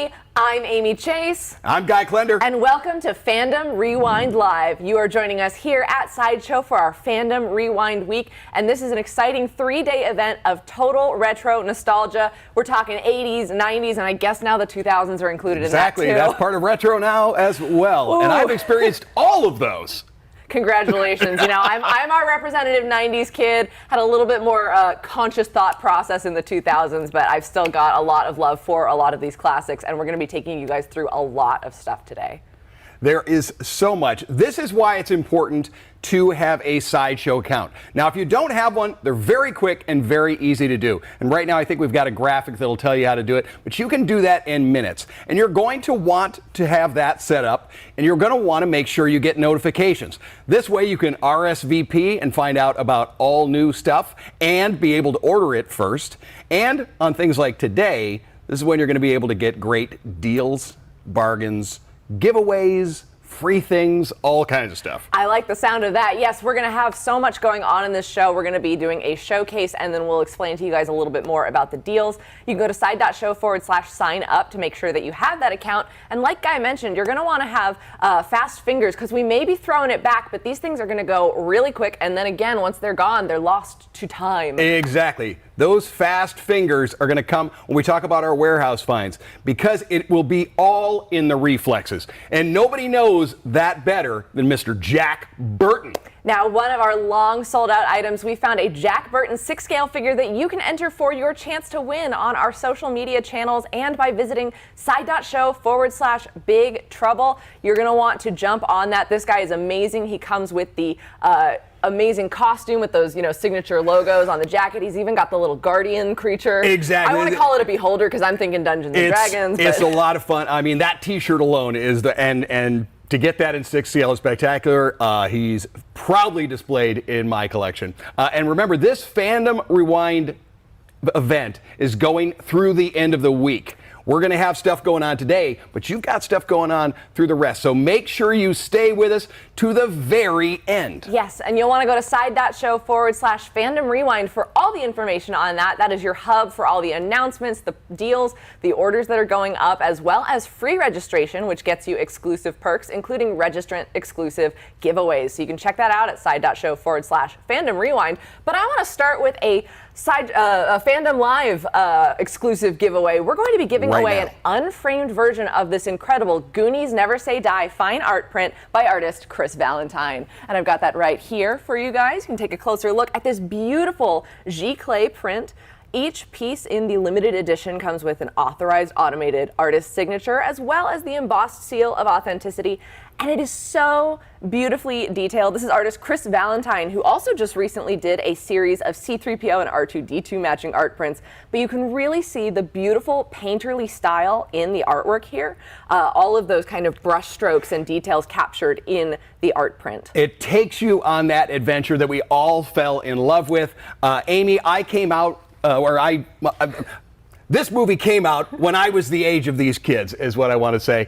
everybody. I'm Amy Chase. I'm Guy Klender. And welcome to Fandom Rewind Live. You are joining us here at Sideshow for our Fandom Rewind Week. And this is an exciting 3-day event of total retro nostalgia. We're talking 80s, 90s, and I guess now the 2000s are included in that too. Exactly. That's part of retro now as well. Ooh. And I've experienced all of those. Congratulations. You know, I'm our representative 90s kid, had a little bit more conscious thought process in the 2000s, but I've still got a lot of love for a lot of these classics, and we're going to be taking you guys through a lot of stuff today. There is so much. This is why it's important to have a Sideshow account. Now, if you don't have one, they're very quick and very easy to do. And right now, I think we've got a graphic that'll tell you how to do it, but you can do that in minutes. And you're going to want to have that set up, and you're going to want to make sure you get notifications. This way, you can RSVP and find out about all new stuff and be able to order it first. And on things like today, this is when you're going to be able to get great deals, bargains, giveaways, free things, all kinds of stuff. I like the sound of that. Yes, we're going to have so much going on in this show. We're going to be doing a showcase, and then we'll explain to you guys a little bit more about the deals. You can go to side.show/sign up to make sure that you have that account. And like Guy mentioned, you're going to want to have fast fingers because we may be throwing it back, but these things are going to go really quick. And then again, once they're gone, they're lost to time. Exactly. Those fast fingers are going to come when we talk about our warehouse finds because it will be all in the reflexes. And nobody knows that better than Mr. Jack Burton. Now, one of our long sold out items, we found a Jack Burton 6-scale figure that you can enter for your chance to win on our social media channels and by visiting side.show/Big Trouble. You're going to want to jump on that. This guy is amazing. He comes with the amazing costume with those, signature logos on the jacket. He's even got the little guardian creature. Exactly. I want to call it a beholder because I'm thinking Dungeons and Dragons. It's a lot of fun. I mean, that T-shirt alone is and to get that in 6-scale is spectacular. He's proudly displayed in my collection. And remember, this Fandom Rewind event is going through the end of the week. We're going to have stuff going on today, but you've got stuff going on through the rest. So make sure you stay with us to the very end. Yes, and you'll want to go to side.show/Fandom Rewind for all the information on that. That is your hub for all the announcements, the deals, the orders that are going up, as well as free registration, which gets you exclusive perks, including registrant exclusive giveaways. So you can check that out at side.show/Fandom Rewind. But I want to start with a Fandom Live exclusive giveaway. We're going to be giving away an unframed version of this incredible Goonies Never Say Die fine art print by artist Chris Valentine. And I've got that right here for you guys. You can take a closer look at this beautiful giclée print. Each piece in the limited edition comes with an authorized automated artist signature as well as the embossed seal of authenticity. And it is so beautifully detailed. This is artist Chris Valentine, who also just recently did a series of C-3PO and R2-D2 matching art prints. But you can really see the beautiful painterly style in the artwork here. All of those kind of brush strokes and details captured in the art print. It takes you on that adventure that we all fell in love with. Amy, I came out this movie came out when I was the age of these kids, is what I want to say.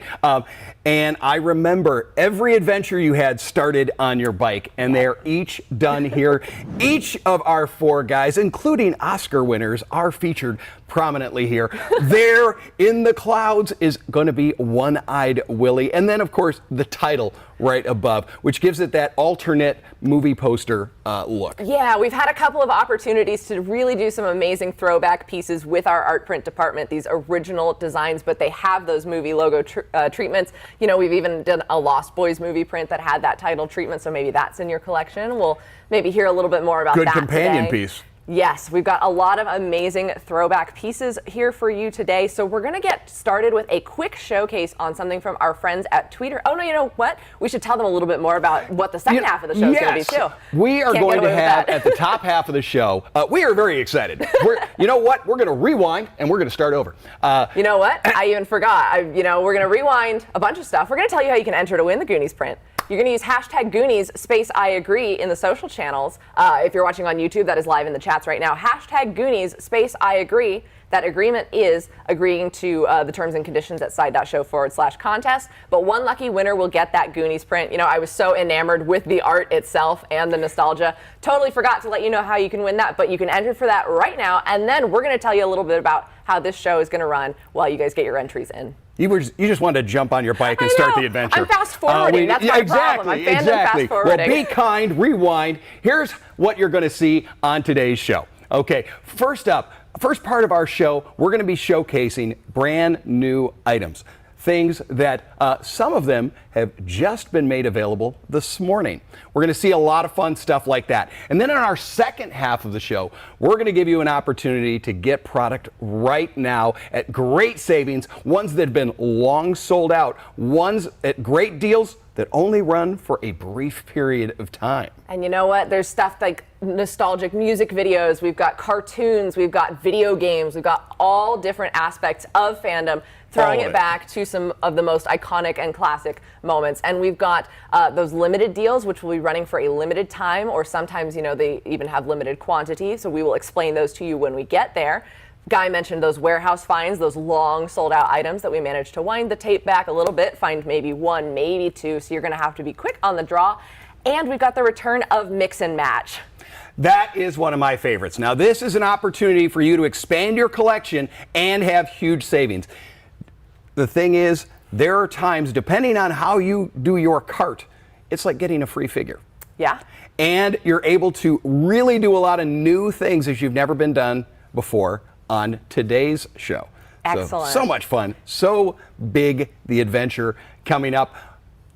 And I remember every adventure you had started on your bike, and they're each done here. Each of our 4 guys, including Oscar winners, are featured prominently here. There in the clouds is going to be One-Eyed Willie. And then, of course, the title right above, which gives it that alternate movie poster look. Yeah, we've had a couple of opportunities to really do some amazing throwback pieces with our art print department, these original designs, but they have those movie logo treatments. We've even done a Lost Boys movie print that had that title treatment, so maybe that's in your collection. We'll maybe hear a little bit more about that Good companion today. Piece. Yes, we've got a lot of amazing throwback pieces here for you today. So we're going to get started with a quick showcase on something from our friends at Tweeter. Oh, no, you know what? We should tell them a little bit more about what the second half of the show is going to be, too. We are going to have, at the top half of the show, we are very excited. You know what? We're going to rewind, and we're going to start over. You know what? I even forgot. We're going to rewind a bunch of stuff. We're going to tell you how you can enter to win the Goonies print. You're going to use hashtag Goonies space I agree in the social channels. If you're watching on YouTube, that is live in the chats right now. Hashtag Goonies space I agree. That agreement is agreeing to the terms and conditions at side.show/contest. But one lucky winner will get that Goonies print. I was so enamored with the art itself and the nostalgia. Totally forgot to let you know how you can win that, but you can enter for that right now. And then we're going to tell you a little bit about how this show is going to run while you guys get your entries in. You just wanted to jump on your bike and start the adventure. I'm fast forwarding. That's my problem. I'm fandom fast forwarding. Well, be kind, rewind. Here's what you're going to see on today's show. Okay, first up, first part of our show, we're going to be showcasing brand new items. Things that some of them have just been made available this morning. We're going to see a lot of fun stuff like that. And then in our second half of the show, we're going to give you an opportunity to get product right now at great savings, ones that have been long sold out, ones at great deals that only run for a brief period of time. And you know what? There's stuff like nostalgic music videos, we've got cartoons, we've got video games, we've got all different aspects of fandom, throwing it back to some of the most iconic and classic moments. And we've got those limited deals, which will be running for a limited time, or sometimes, you know, they even have limited quantity. So we will explain those to you when we get there. Guy mentioned those warehouse finds, those long sold out items that we managed to wind the tape back a little bit, find maybe one, maybe two. So you're going to have to be quick on the draw. And we've got the return of Mix and Match. That is one of my favorites. Now, this is an opportunity for you to expand your collection and have huge savings. The thing is, there are times, depending on how you do your cart, it's like getting a free figure. Yeah. And you're able to really do a lot of new things as you've never been done before on today's show. Excellent. So much fun. So big, the adventure coming up.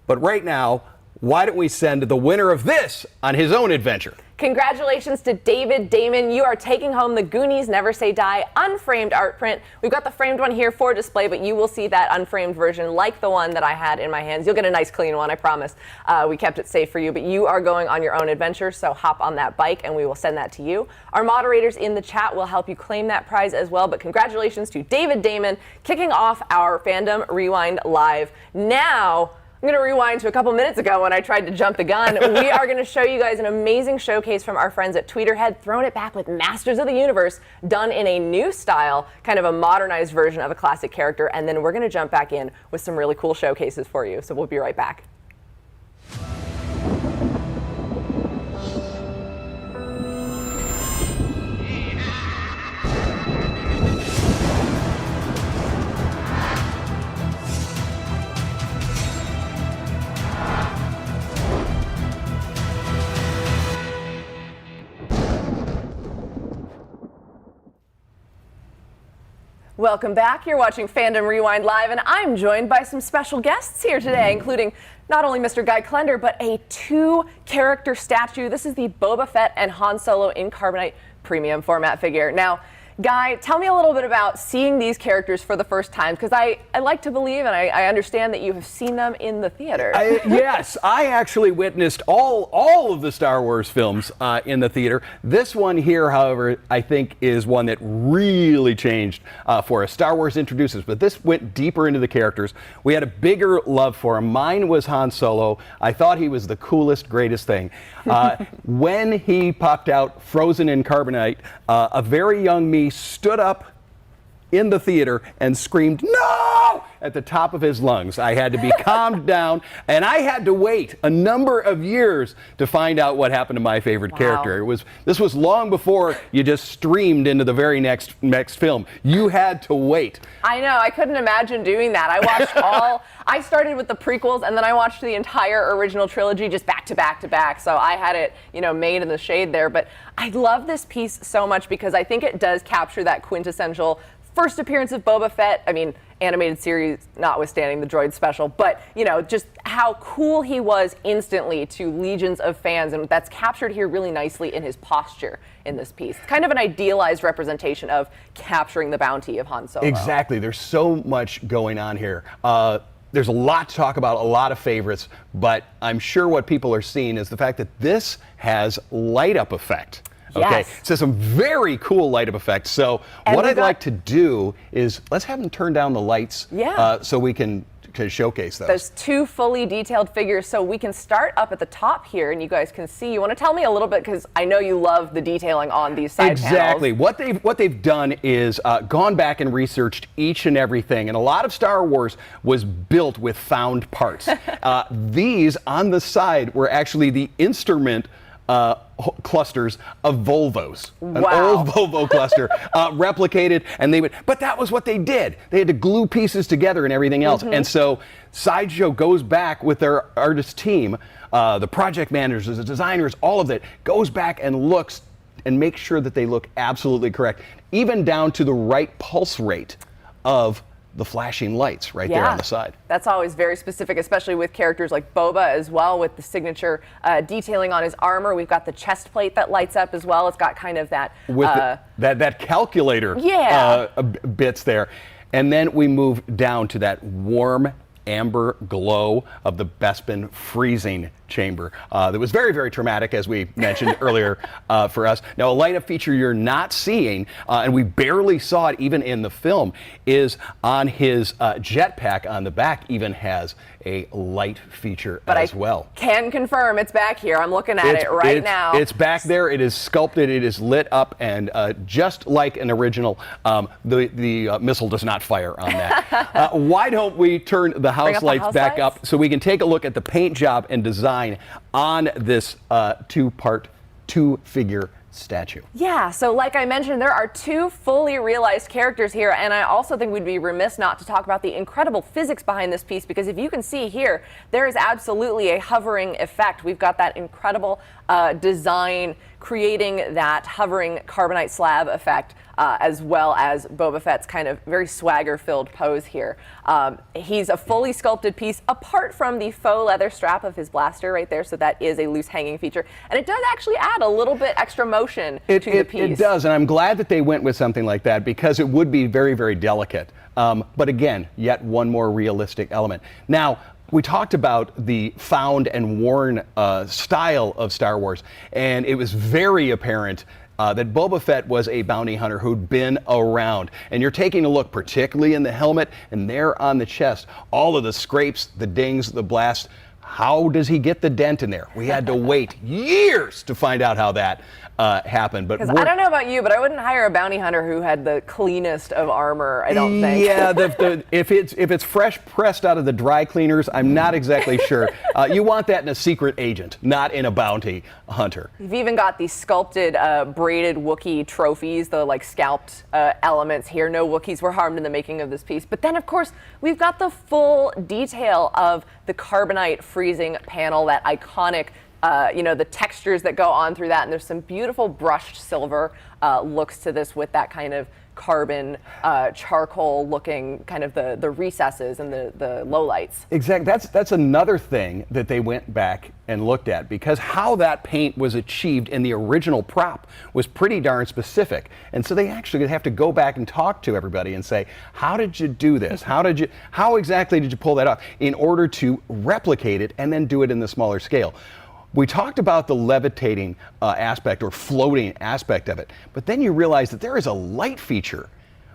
But right now, why don't we send the winner of this on his own adventure? Congratulations to David Damon. You are taking home the Goonies Never Say Die unframed art print. We've got the framed one here for display, but you will see that unframed version like the one that I had in my hands. You'll get a nice clean one, I promise. We kept it safe for you, but you are going on your own adventure, so hop on that bike and we will send that to you. Our moderators in the chat will help you claim that prize as well, but congratulations to David Damon kicking off our Fandom Rewind Live. Now, I'm going to rewind to a couple minutes ago when I tried to jump the gun. We are going to show you guys an amazing showcase from our friends at Tweeterhead, throwing it back with Masters of the Universe, done in a new style, kind of a modernized version of a classic character, and then we're going to jump back in with some really cool showcases for you. So we'll be right back. Welcome back. You're watching Fandom Rewind Live, and I'm joined by some special guests here today, including not only Mr. Guy Klender, but a 2-character statue. This is the Boba Fett and Han Solo in Carbonite premium format figure. Now, Guy, tell me a little bit about seeing these characters for the first time, because I like to believe, and I understand that you have seen them in the theater. Yes, I actually witnessed all of the Star Wars films in the theater. This one here, however, I think is one that really changed for us. Star Wars introduces, but this went deeper into the characters. We had a bigger love for him. Mine was Han Solo. I thought he was the coolest, greatest thing. When he popped out frozen in Carbonite, a very young me stood up in the theater and screamed, "No!" at the top of his lungs. I had to be calmed down, and I had to wait a number of years to find out what happened to my favorite character. This was long before you just streamed into the very next film. You had to wait. I know. I couldn't imagine doing that. I watched I started with the prequels, and then I watched the entire original trilogy just back to back to back. So I had it, made in the shade there. But I love this piece so much because I think it does capture that quintessential first appearance of Boba Fett. I mean, animated series notwithstanding the droid special, but just how cool he was instantly to legions of fans, and that's captured here really nicely in his posture in this piece. Kind of an idealized representation of capturing the bounty of Han Solo. Exactly. There's so much going on here. There's a lot to talk about, a lot of favorites, but I'm sure what people are seeing is the fact that this has light up effect. Okay, yes. So some very cool light up effects. So what I'd like to do is let's have them turn down the lights so we can showcase those. There's 2 fully detailed figures, so we can start up at the top here and you guys can see. You want to tell me a little bit, because I know you love the detailing on these side Exactly. panels. What they've done is gone back and researched each and everything, and a lot of Star Wars was built with found parts. These on the side were actually the instrument clusters of Volvos. An Wow. old Volvo cluster replicated, and but that was what they did. They had to glue pieces together and everything else. And so Sideshow goes back with their artist team, the project managers, the designers, all of it, goes back and looks and makes sure that they look absolutely correct, even down to the right pulse rate of the flashing lights right there on the side. That's always very specific, especially with characters like Boba as well, with the signature detailing on his armor. We've got the chest plate that lights up as well. It's got kind of that with that calculator bits there. And then we move down to that warm amber glow of the Bespin freezing chamber. That was very, very traumatic, as we mentioned earlier for us. Now, a light-up feature you're not seeing, and we barely saw it even in the film, is on his jetpack on the back even has a light feature as well. Can confirm it's back here. I'm looking at it right now. It's back there. It is sculpted. It is lit up, and just like an original, the missile does not fire on that. Why don't we turn the house lights back up so we can take a look at the paint job and design on this two-figure statue? Yeah, so like I mentioned, there are two fully realized characters here, and I also think we'd be remiss not to talk about the incredible physics behind this piece, because if you can see here, there is absolutely a hovering effect. We've got that incredible design creating that hovering carbonite slab effect, as well as Boba Fett's kind of very swagger-filled pose here. He's a fully sculpted piece, apart from the faux leather strap of his blaster right there, so that is a loose hanging feature. And it does actually add a little bit extra motion to the piece. It does, and I'm glad that they went with something like that, because it would be very, very delicate. But again, yet one more realistic element. Now, we talked about the found and worn style of Star Wars, and it was very apparent that Boba Fett was a bounty hunter who'd been around. And you're taking a look, particularly in the helmet and there on the chest, all of the scrapes, the dings, the blasts. How does he get the dent in there? We had to wait years to find out how that happened. But I don't know about you, but I wouldn't hire a bounty hunter who had the cleanest of armor, I don't think. Yeah, if it's fresh pressed out of the dry cleaners, I'm not exactly sure. You want that in a secret agent, not in a bounty hunter. You've even got these sculpted braided Wookiee trophies, the like scalped elements here. No Wookiees were harmed in the making of this piece. But then, of course, we've got the full detail of the carbonite freezing panel, that iconic the textures that go on through that, and there's some beautiful brushed silver looks to this, with that kind of carbon charcoal looking kind of the recesses and the lowlights. Exactly. That's another thing that they went back and looked at, because how that paint was achieved in the original prop was pretty darn specific. And so they actually have to go back and talk to everybody and say, how did you do this? How exactly did you pull that off in order to replicate it and then do it in the smaller scale? We talked about the levitating aspect or floating aspect of it, but then you realize that there is a light feature,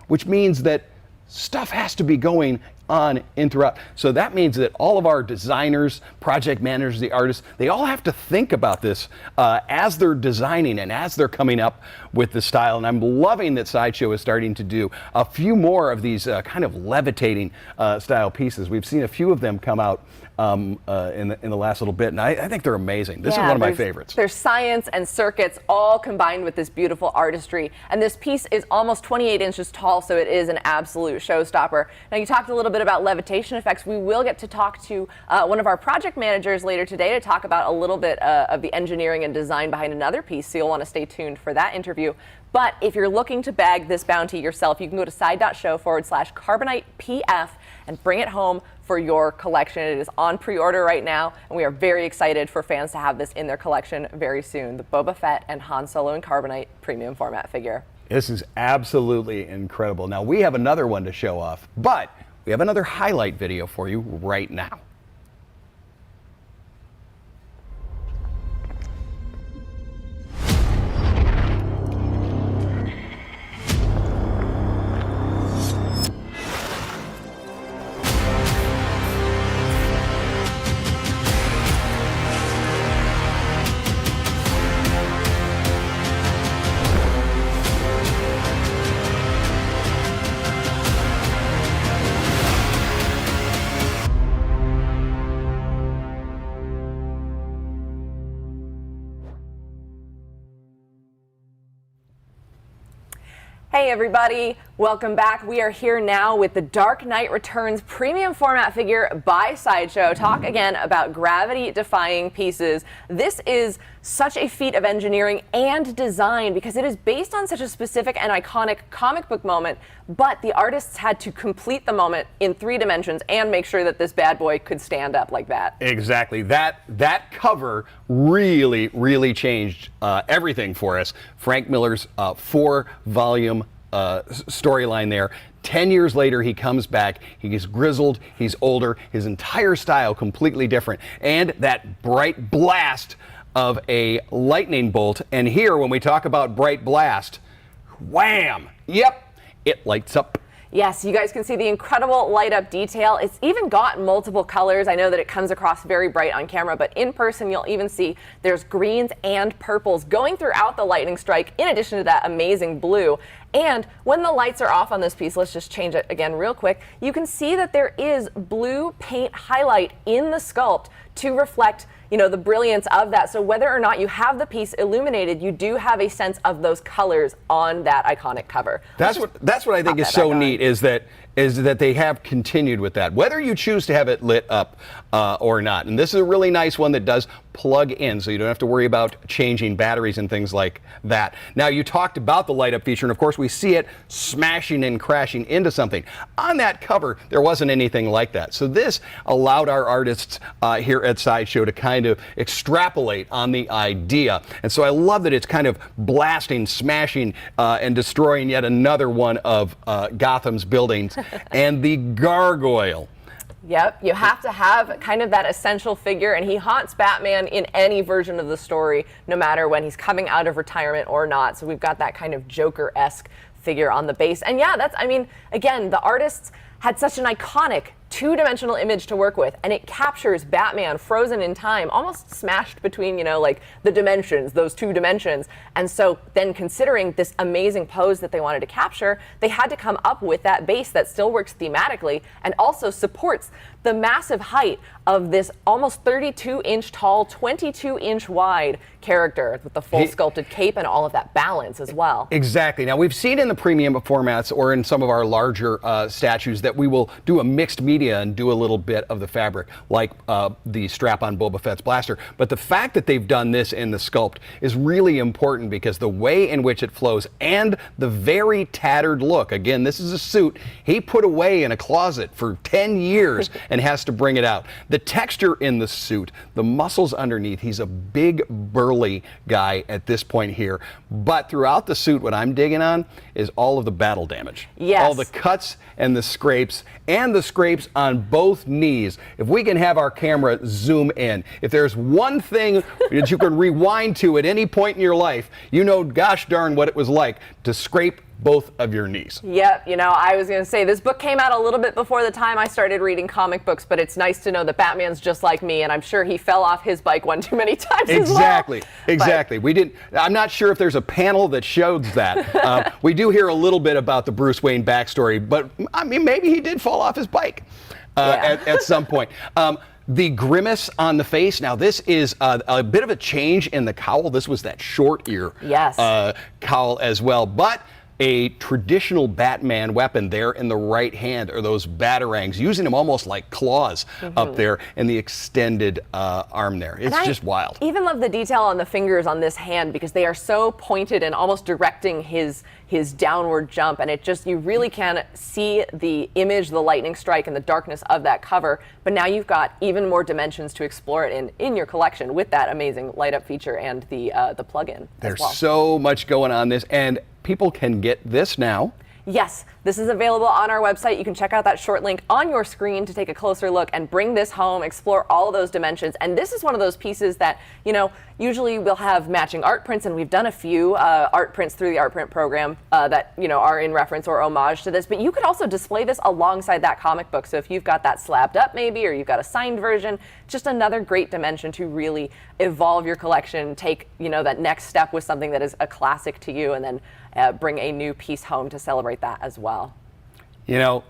which means that stuff has to be going on in throughout. So that means that all of our designers, project managers, the artists, they all have to think about this as they're designing and as they're coming up with the style. And I'm loving that Sideshow is starting to do a few more of these kind of levitating style pieces. We've seen a few of them come out in the last little bit, and I think they're amazing. This is one of my favorites. There's science and circuits all combined with this beautiful artistry, and this piece is almost 28 inches tall, so it is an absolute showstopper. Now, you talked a little bit about levitation effects. We will get to talk to one of our project managers later today to talk about a little bit of the engineering and design behind another piece, so you'll want to stay tuned for that interview. But if you're looking to bag this bounty yourself, you can go to side.show/carbonitepf and bring it home for your collection. It is on pre-order right now, and we are very excited for fans to have this in their collection very soon. The Boba Fett and Han Solo and Carbonite premium format figure. This is absolutely incredible. Now, we have another one to show off, but we have another highlight video for you right now. Hey everybody, welcome back. We are here now with the Dark Knight Returns premium format figure by Sideshow. Talk again about gravity-defying pieces. This is such a feat of engineering and design because it is based on such a specific and iconic comic book moment, but the artists had to complete the moment in 3 dimensions and make sure that this bad boy could stand up like that. Exactly. That cover really changed everything for us. Frank Miller's 4-volume storyline there. 10 years later, he comes back. He's grizzled. He's older. His entire style completely different. And that bright blast of a lightning bolt. And here, when we talk about bright blast, wham! Yep, it lights up. Yes, you guys can see the incredible light up detail. It's even got multiple colors. I know that it comes across very bright on camera, but in person you'll even see there's greens and purples going throughout the lightning strike in addition to that amazing blue. And when the lights are off on this piece, let's just change it again real quick, you can see that there is blue paint highlight in the sculpt to reflect, you know, the brilliance of that. So whether or not you have the piece illuminated, you do have a sense of those colors on that iconic cover. That's what I think is so neat is that they have continued with that, whether you choose to have it lit up or not. And this is a really nice one that does plug in, so you don't have to worry about changing batteries and things like that. Now, you talked about the light up feature, and of course we see it smashing and crashing into something. On that cover, there wasn't anything like that. So this allowed our artists here at Sideshow to kind of extrapolate on the idea. And so I love that it's kind of blasting, smashing, and destroying yet another one of Gotham's buildings. And the gargoyle. Yep, you have to have kind of that essential figure, and he haunts Batman in any version of the story, no matter when he's coming out of retirement or not. So we've got that kind of Joker-esque figure on the base. And yeah, I mean, again, the artists had such an iconic 2-dimensional image to work with, and it captures Batman frozen in time, almost smashed between, you know, like the dimensions, those 2 dimensions. And so then considering this amazing pose that they wanted to capture, they had to come up with that base that still works thematically and also supports the massive height of this almost 32-inch tall, 22-inch wide character with the full sculpted cape and all of that balance as well. Exactly. Now, we've seen in the premium formats or in some of our larger statues that we will do a mixed media and do a little bit of the fabric, like the strap on Boba Fett's blaster. But the fact that they've done this in the sculpt is really important because the way in which it flows and the very tattered look. Again, this is a suit he put away in a closet for 10 years and has to bring it out. The texture in the suit, the muscles underneath, he's a big, burly guy at this point here. But throughout the suit, what I'm digging on is all of the battle damage. Yes. All the cuts and the scrapes on both knees. If we can have our camera zoom in, if there's one thing that you can rewind to at any point in your life, you know gosh darn what it was like to scrape both of your knees. Yep, you know, I was going to say this book came out a little bit before the time I started reading comic books, but it's nice to know that Batman's just like me, and I'm sure he fell off his bike one too many times Exactly, as well. exactly. I'm not sure if there's a panel that shows that. We do hear a little bit about the Bruce Wayne backstory, but I mean, maybe he did fall off his bike at some point. The grimace on the face. Now, this is a bit of a change in the cowl. This was that short ear cowl as well, but a traditional Batman weapon there in the right hand are those batarangs, using them almost like claws up there in the extended arm there. It's just wild. I even love the detail on the fingers on this hand because they are so pointed and almost directing his downward jump, and it just, you really can see the image, the lightning strike, and the darkness of that cover. But now you've got even more dimensions to explore it in your collection with that amazing light up feature and the plug-in. There's so much going on this, and people can get this now. Yes, this is available on our website. You can check out that short link on your screen to take a closer look and bring this home, explore all of those dimensions. And this is one of those pieces that, you know, usually we'll have matching art prints, and we've done a few art prints through the art print program that, you know, are in reference or homage to this. But you could also display this alongside that comic book. So if you've got that slabbed up maybe, or you've got a signed version, just another great dimension to really evolve your collection, take, you know, that next step with something that is a classic to you, and then bring a new piece home to celebrate that as well. You know,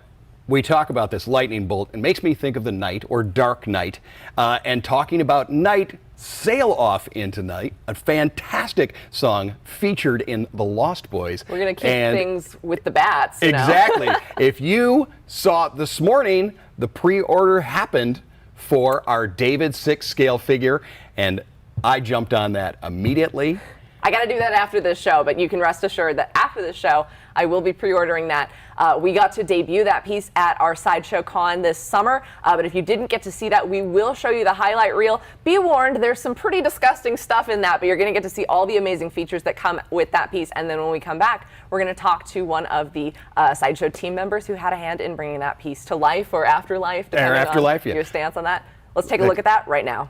we talk about this lightning bolt. It makes me think of the Knight or Dark Knight, and talking about Knight sail off in tonight. A fantastic song featured in The Lost Boys. We're going to keep things with the bats. Exactly. If you saw this morning, the pre-order happened for our David 6 scale figure, and I jumped on that immediately. I got to do that after this show, but you can rest assured that after this show, I will be pre-ordering that. We got to debut that piece at our Sideshow Con this summer, but if you didn't get to see that, we will show you the highlight reel. Be warned, there's some pretty disgusting stuff in that, but you're going to get to see all the amazing features that come with that piece. And then when we come back, we're going to talk to one of the Sideshow team members who had a hand in bringing that piece to life or afterlife, depending on your stance on that. Let's take a look at that right now.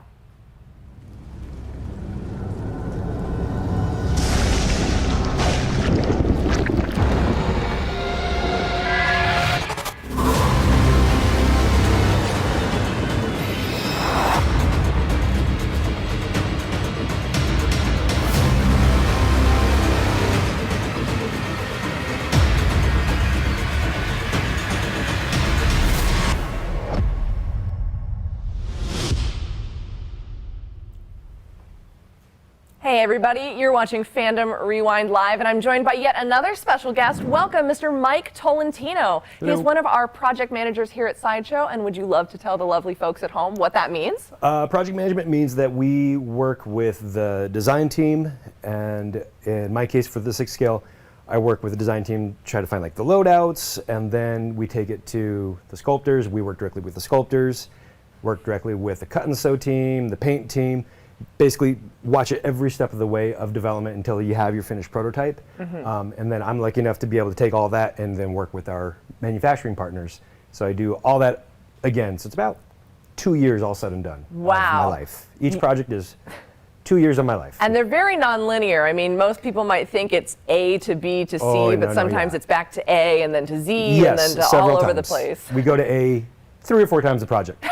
Hey everybody, you're watching Fandom Rewind Live, and I'm joined by yet another special guest. Welcome, Mr. Mike Tolentino. Hello. He's one of our project managers here at Sideshow, and would you love to tell the lovely folks at home what that means? Project management means that we work with the design team, and in my case for the 6 scale, I work with the design team, try to find like the loadouts, and then we take it to the sculptors. We work directly with the sculptors, work directly with the cut and sew team, the paint team. Basically watch it every step of the way of development until you have your finished prototype. And then I'm lucky enough to be able to take all that and then work with our manufacturing partners. So I do all that again. So it's about 2 years all said and done of my life. Each project is 2 years of my life. And they're very non-linear. I mean, most people might think it's A to B to C, but sometimes it's back to A and then to Z and then to all over the place. We go to A 3 or 4 times a project.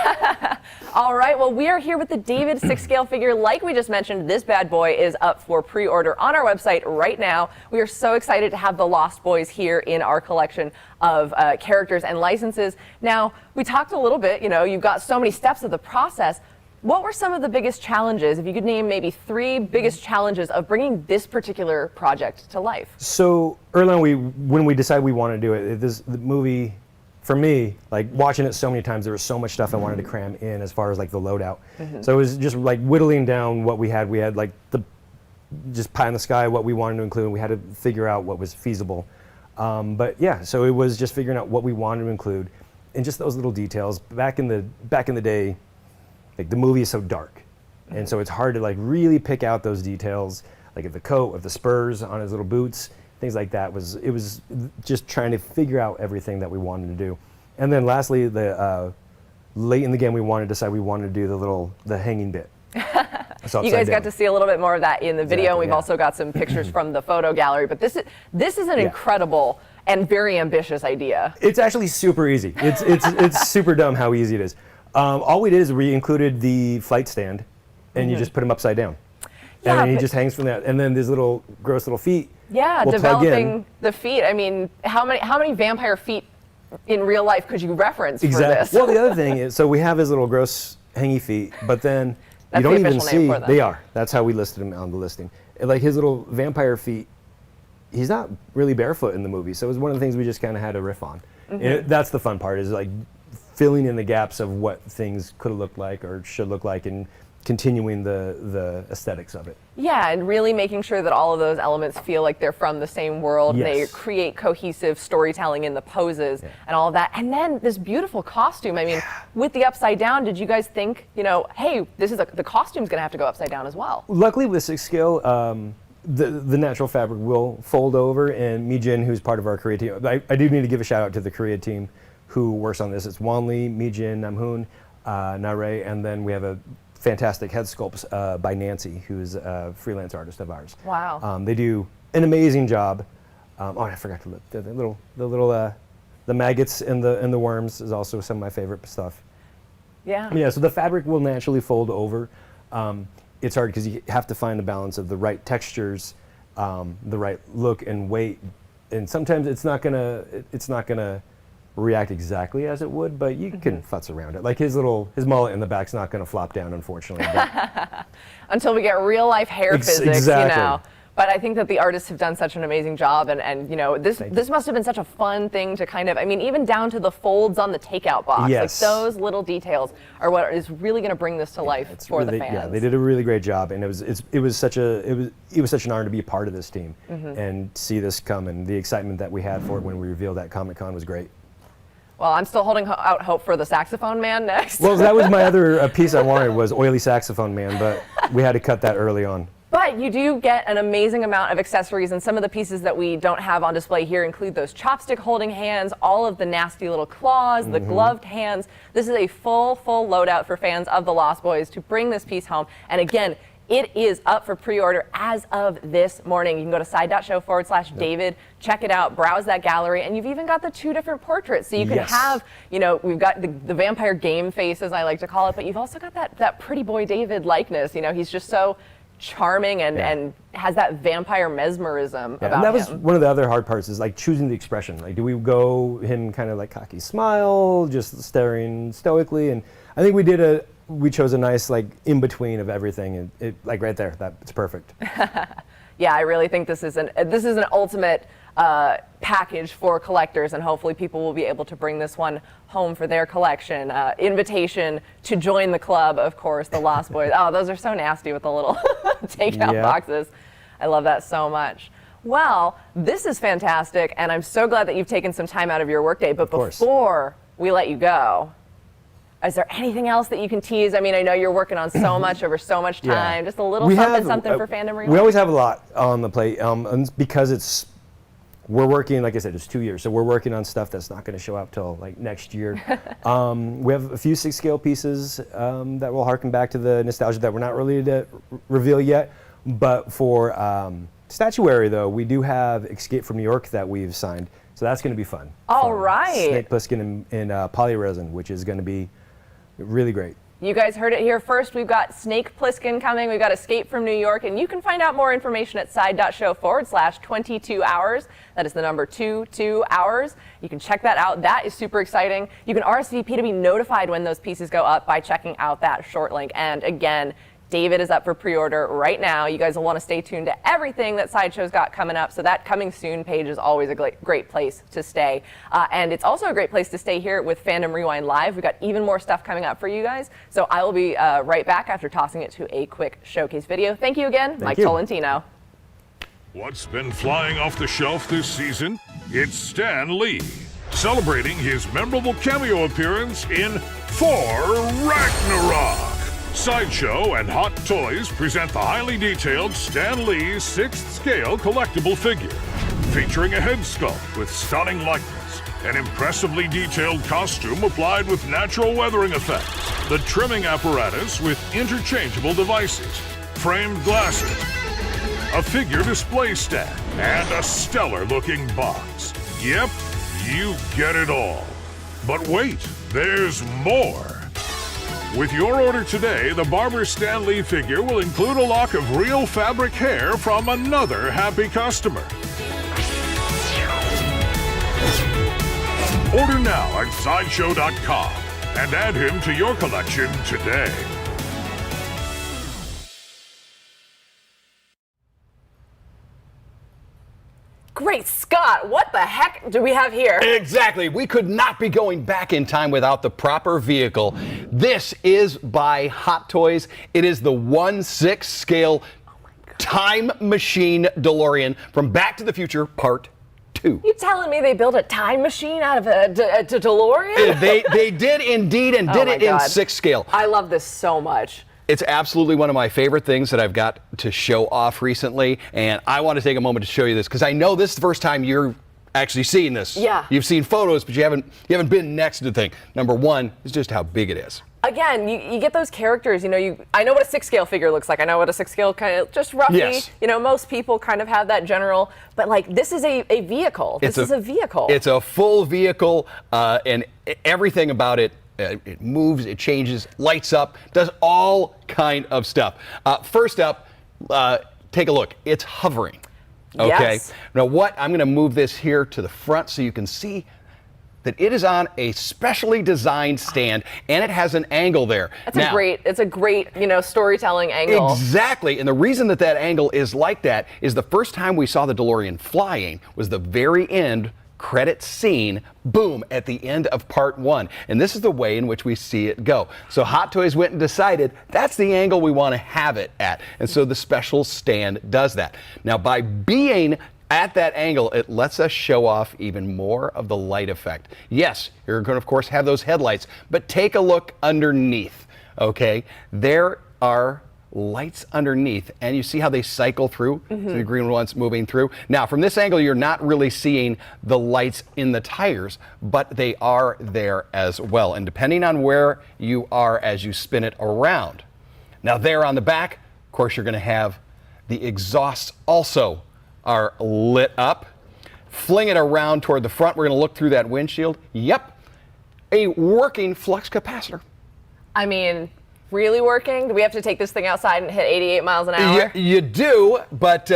All right, well, we are here with the David 6 scale figure. Like we just mentioned, this bad boy is up for pre-order on our website right now. We are so excited to have the Lost Boys here in our collection of characters and licenses. Now, we talked a little bit, you've got so many steps of the process. What were some of the biggest challenges, if you could name maybe 3 biggest challenges of bringing this particular project to life? So early on, when we decided we wanted to do it, the movie, for me, like watching it so many times, there was so much stuff I wanted to cram in as far as like the loadout. So it was just like whittling down what we had. We had like just pie in the sky, what we wanted to include. We had to figure out what was feasible. But yeah, so it was just figuring out what we wanted to include and just those little details. Back in the day, like the movie is so dark. And so it's hard to like really pick out those details, like of the coat, of the spurs on his little boots. Things like that. It was just trying to figure out everything that we wanted to do. And then lastly, late in the game, we wanted to do the hanging bit. So you guys got to see a little bit more of that in the video. We've also got some pictures from the photo gallery, but this is an incredible and very ambitious idea. It's actually super easy. It's super dumb how easy it is. All we did is we included the flight stand, and you just put him upside down. Yeah, and he just hangs from that. And then these little gross little feet. Yeah, developing the feet. I mean, how many vampire feet in real life could you reference for this? Well, the other thing is, so we have his little gross hangy feet, but then you don't even see. They are. That's how we listed him on the listing. And like his little vampire feet, he's not really barefoot in the movie, so it was one of the things we just kind of had to riff on. That's the fun part, is like filling in the gaps of what things could have looked like or should look like, and continuing the aesthetics of it. Yeah, and really making sure that all of those elements feel like they're from the same world. Yes. They create cohesive storytelling in the poses and all of that. And then this beautiful costume. I mean, with the upside down, did you guys think, hey, the costume's gonna have to go upside down as well? Luckily with 6 scale, the natural fabric will fold over, and Mi-Jin, who's part of our Korea team, I do need to give a shout out to the Korea team who works on this. It's Wanli, Mi-Jin, Namhoon, Nare, and then we have a fantastic head sculpts by Nancy, who's a freelance artist of ours. Wow. They do an amazing job. I forgot to look. The maggots and the worms is also some of my favorite stuff. Yeah. Yeah. So the fabric will naturally fold over. It's hard because you have to find the balance of the right textures, the right look and weight, and sometimes it's not gonna react exactly as it would, but you can futz around it. Like his mullet in the back's not going to flop down, unfortunately. But until we get real life hair physics, exactly. you know. But I think that the artists have done such an amazing job, and you know, this must have been such a fun thing to kind of, I mean, even down to the folds on the takeout box. Yes. Like those little details are what is really going to bring this to life for the fans. Yeah, they did a really great job, and it was such an honor to be a part of this team and see this come, and the excitement that we had for it when we revealed at Comic-Con was great. Well, I'm still holding out hope for the saxophone man next. Well, that was my other piece I wanted, was oily saxophone man, but we had to cut that early on. But you do get an amazing amount of accessories, and some of the pieces that we don't have on display here include those chopstick holding hands, all of the nasty little claws, the gloved hands. This is a full loadout for fans of the Lost Boys to bring this piece home. And again, it is up for pre-order as of this morning. You can go to side.show/David, check it out, browse that gallery, and you've even got the 2 different portraits. So you can have, you know, we've got the vampire game face, as I like to call it, but you've also got that pretty boy David likeness. You know, he's just so charming and has that vampire mesmerism about him. And that was one of the other hard parts, is like choosing the expression. Like, do we go him kind of like cocky smile, just staring stoically? And I think we chose a nice like in between of everything, and it like right there, it's perfect. Yeah, I really think this is an ultimate package for collectors, and hopefully people will be able to bring this one home for their collection. Invitation to join the club, of course, the Lost Boys. Oh, those are so nasty with the little takeout boxes. I love that so much. Well, this is fantastic, and I'm so glad that you've taken some time out of your workday. But before we let you go, is there anything else that you can tease? I mean, I know you're working on so much over so much time. Just a little something for Fandom Rewind. We always have a lot on the plate, and because we're working, like I said, it's 2 years, so we're working on stuff that's not going to show up till like next year. We have a few 6-scale pieces that will harken back to the nostalgia that we're not ready to reveal yet. But for statuary, though, we do have Escape from New York that we've signed, so that's going to be fun. All right. Snake Plissken in polyresin, which is going to be really great. You guys heard it here first. We've got Snake Plissken coming. We've got Escape from New York. And you can find out more information at side.show/22 hours. That is the number 22 hours. You can check that out. That is super exciting. You can RSVP to be notified when those pieces go up by checking out that short link. And again, David is up for pre-order right now. You guys will want to stay tuned to everything that Sideshow's got coming up. So that coming soon page is always a great place to stay. And it's also a great place to stay here with Fandom Rewind Live. We've got even more stuff coming up for you guys. So I will be right back after tossing it to a quick showcase video. Thank you again, Mike Tolentino. What's been flying off the shelf this season? It's Stan Lee, celebrating his memorable cameo appearance in Thor Ragnarok. Sideshow and Hot Toys present the highly detailed Stan Lee 6th scale collectible figure, featuring a head sculpt with stunning likeness, an impressively detailed costume applied with natural weathering effects, the trimming apparatus with interchangeable devices, framed glasses, a figure display stand, and a stellar-looking box. Yep, you get it all. But wait, there's more. With your order today, the Barber Stan Lee figure will include a lock of real fabric hair from another happy customer. Order now at Sideshow.com and add him to your collection today. Great Scott, what the heck do we have here? Exactly. We could not be going back in time without the proper vehicle. This is by Hot Toys. It is the 1/6 scale time machine DeLorean from Back to the Future Part 2. You telling me they built a time machine out of a DeLorean? They did indeed, and did it in 6 scale. I love this so much. It's absolutely one of my favorite things that I've got to show off recently, and I want to take a moment to show you this because I know this is the first time you're actually seeing this. Yeah. You've seen photos, but you haven't been next to the thing. Number one is just how big it is. Again, you get those characters, I know what a 6 scale figure looks like. I know what a 6 scale kind of, just roughly, most people kind of have that general, but like this is a vehicle. This is a vehicle. It's a full vehicle, and everything about it. It moves, it changes, lights up, does all kind of stuff. First up, take a look. It's hovering. Okay. Yes. Now I'm going to move this here to the front so you can see that it is on a specially designed stand, and it has an angle there. It's a great, storytelling angle. Exactly, and the reason that angle is like that is the first time we saw the DeLorean flying was the very end credit scene, boom, at the end of part 1. And this is the way in which we see it go. So Hot Toys went and decided that's the angle we want to have it at. And so the special stand does that. Now, by being at that angle, it lets us show off even more of the light effect. Yes, you're going to, of course, have those headlights, but take a look underneath, okay? There are lights underneath, and you see how they cycle through, so the green one's moving through. Now, from this angle, you're not really seeing the lights in the tires, but they are there as well, and depending on where you are as you spin it around. Now, there on the back, of course, you're going to have the exhausts also are lit up. Fling it around toward the front. We're going to look through that windshield. Yep, a working flux capacitor. I mean, really working? Do we have to take this thing outside and hit 88 miles an hour? You do, but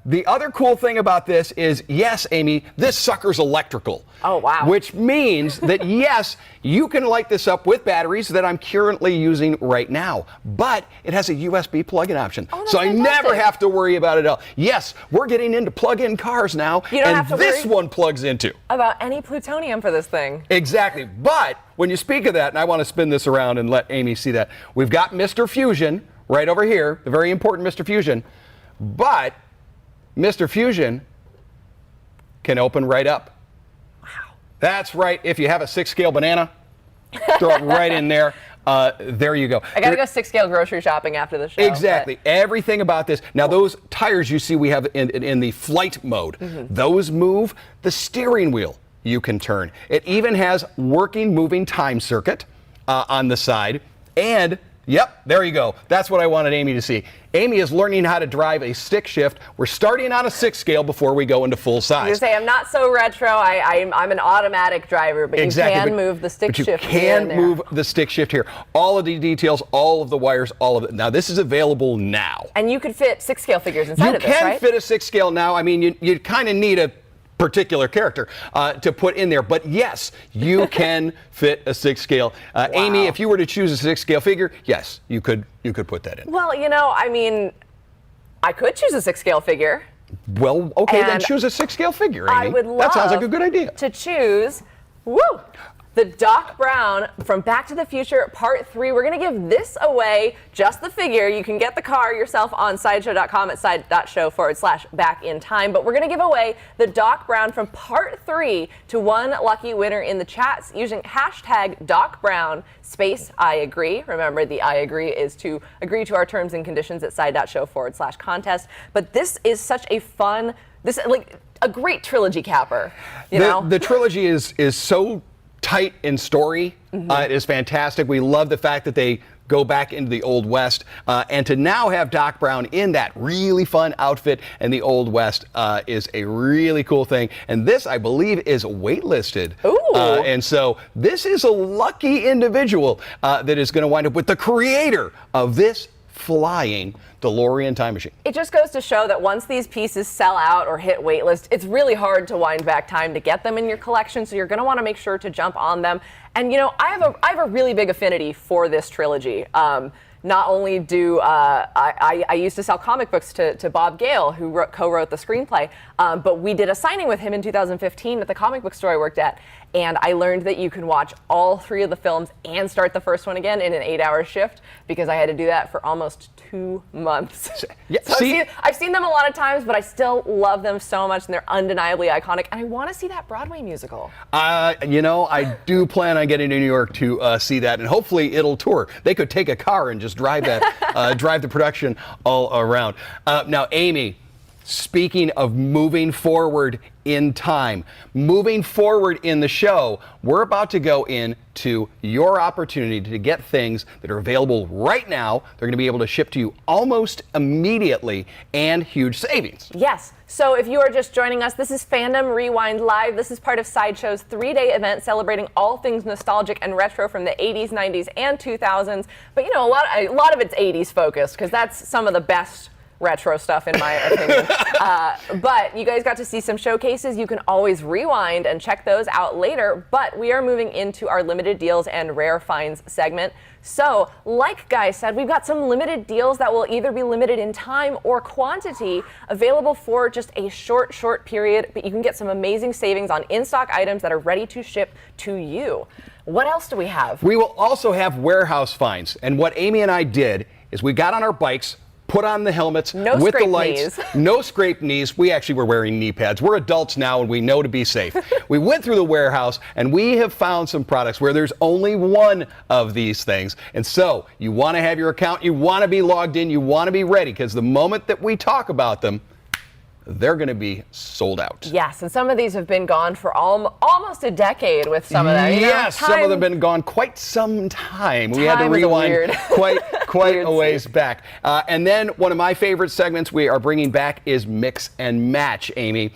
the other cool thing about this is, yes, Amy, this sucker's electrical. Oh, wow. Which means that, yes, you can light this up with batteries that I'm currently using right now, but it has a USB plug-in option. Oh, that's so I fantastic. never have to worry about it at all. Yes, we're getting into plug-in cars now, You don't and have to this worry one plugs into. about any plutonium for this thing. Exactly. But when you speak of that, and I want to spin this around and let Amy see that, we've got Mr. Fusion right over here, the very important Mr. Fusion, but Mr. Fusion can open right up. Wow. That's right. If you have a 6-scale banana, throw it right in there. There you go. I got to go 6-scale grocery shopping after the show. Exactly. Everything about this. Now, those tires you see we have in the flight mode, those move. The steering wheel you can turn. It even has working moving time circuit on the side. And, yep, there you go. That's what I wanted Amy to see. Amy is learning how to drive a stick shift. We're starting on a 6-scale before we go into full size. You say I'm not so retro. I'm an automatic driver, but Exactly, you can move the stick shift. But you can move the stick shift here. All of the details, all of the wires, all of it. Now, this is available now. And you could fit 6-scale figures inside of this, right? You can fit a 6-scale now. I mean, you kind of need a particular character to put in there, but yes, you can fit a 6-scale. Wow. Amy, if you were to choose a 6-scale figure, yes, you could put that in. Well, I mean, I could choose a 6-scale figure. Well, okay, then And choose a 6-scale figure, Amy. I would love that sounds like a good idea. to choose, the Doc Brown from Back to the Future Part 3. We're going to give this away, just the figure. You can get the car yourself on sideshow.com at side.show/back in time. But we're going to give away the Doc Brown from Part 3 to one lucky winner in the chats using hashtag Doc Brown space I agree. Remember, the I agree is to agree to our terms and conditions at side.show/contest. But this is such a fun, a great trilogy capper. The trilogy is so tight in story. It is fantastic. We love the fact that they go back into the Old West, and to now have Doc Brown in that really fun outfit in the Old West is a really cool thing. And this, I believe, is waitlisted. Ooh. And so this is a lucky individual that is going to wind up with the creator of this flying DeLorean time machine. It just goes to show that once these pieces sell out or hit waitlist, it's really hard to wind back time to get them in your collection, so you're going to want to make sure to jump on them. And I have a really big affinity for this trilogy. Not only do I used to sell comic books to Bob Gale, who co-wrote the screenplay, but we did a signing with him in 2015 at the comic book store I worked at, and I learned that you can watch all 3 of the films and start the first one again in an 8-hour shift, because I had to do that for almost 2 months. Yeah, So I've seen them a lot of times, but I still love them so much, and they're undeniably iconic, and I want to see that Broadway musical. I do plan on getting to New York to see that, and hopefully it'll tour. They could take a car and just drive that, drive the production all around. Now, Amy, speaking of moving forward in time, moving forward in the show, we're about to go into your opportunity to get things that are available right now. They're going to be able to ship to you almost immediately, and huge savings. Yes. So if you are just joining us, this is Fandom Rewind Live. This is part of Sideshow's 3-day event celebrating all things nostalgic and retro from the 80s, 90s, and 2000s. But a lot of it's 80s focused, because that's some of the best retro stuff in my opinion. But you guys got to see some showcases. You can always rewind and check those out later. But we are moving into our limited deals and rare finds segment. So, like Guy said, we've got some limited deals that will either be limited in time or quantity, available for just a short period, but you can get some amazing savings on in-stock items that are ready to ship to you. What else do we have? We will also have warehouse finds. And what Amy and I did is we got on our bikes, put on the helmets with the lights, no scraped knees. We actually were wearing knee pads. We're adults now and we know to be safe. We went through the warehouse and we have found some products where there's only one of these things. And so you want to have your account, you want to be logged in, you want to be ready, because the moment that we talk about them, they're going to be sold out. Yes, and some of these have been gone for almost a decade with some of them. Yes, some of them have been gone quite some time. We had to rewind quite a ways back. And then one of my favorite segments we are bringing back is Mix and Match, Amy.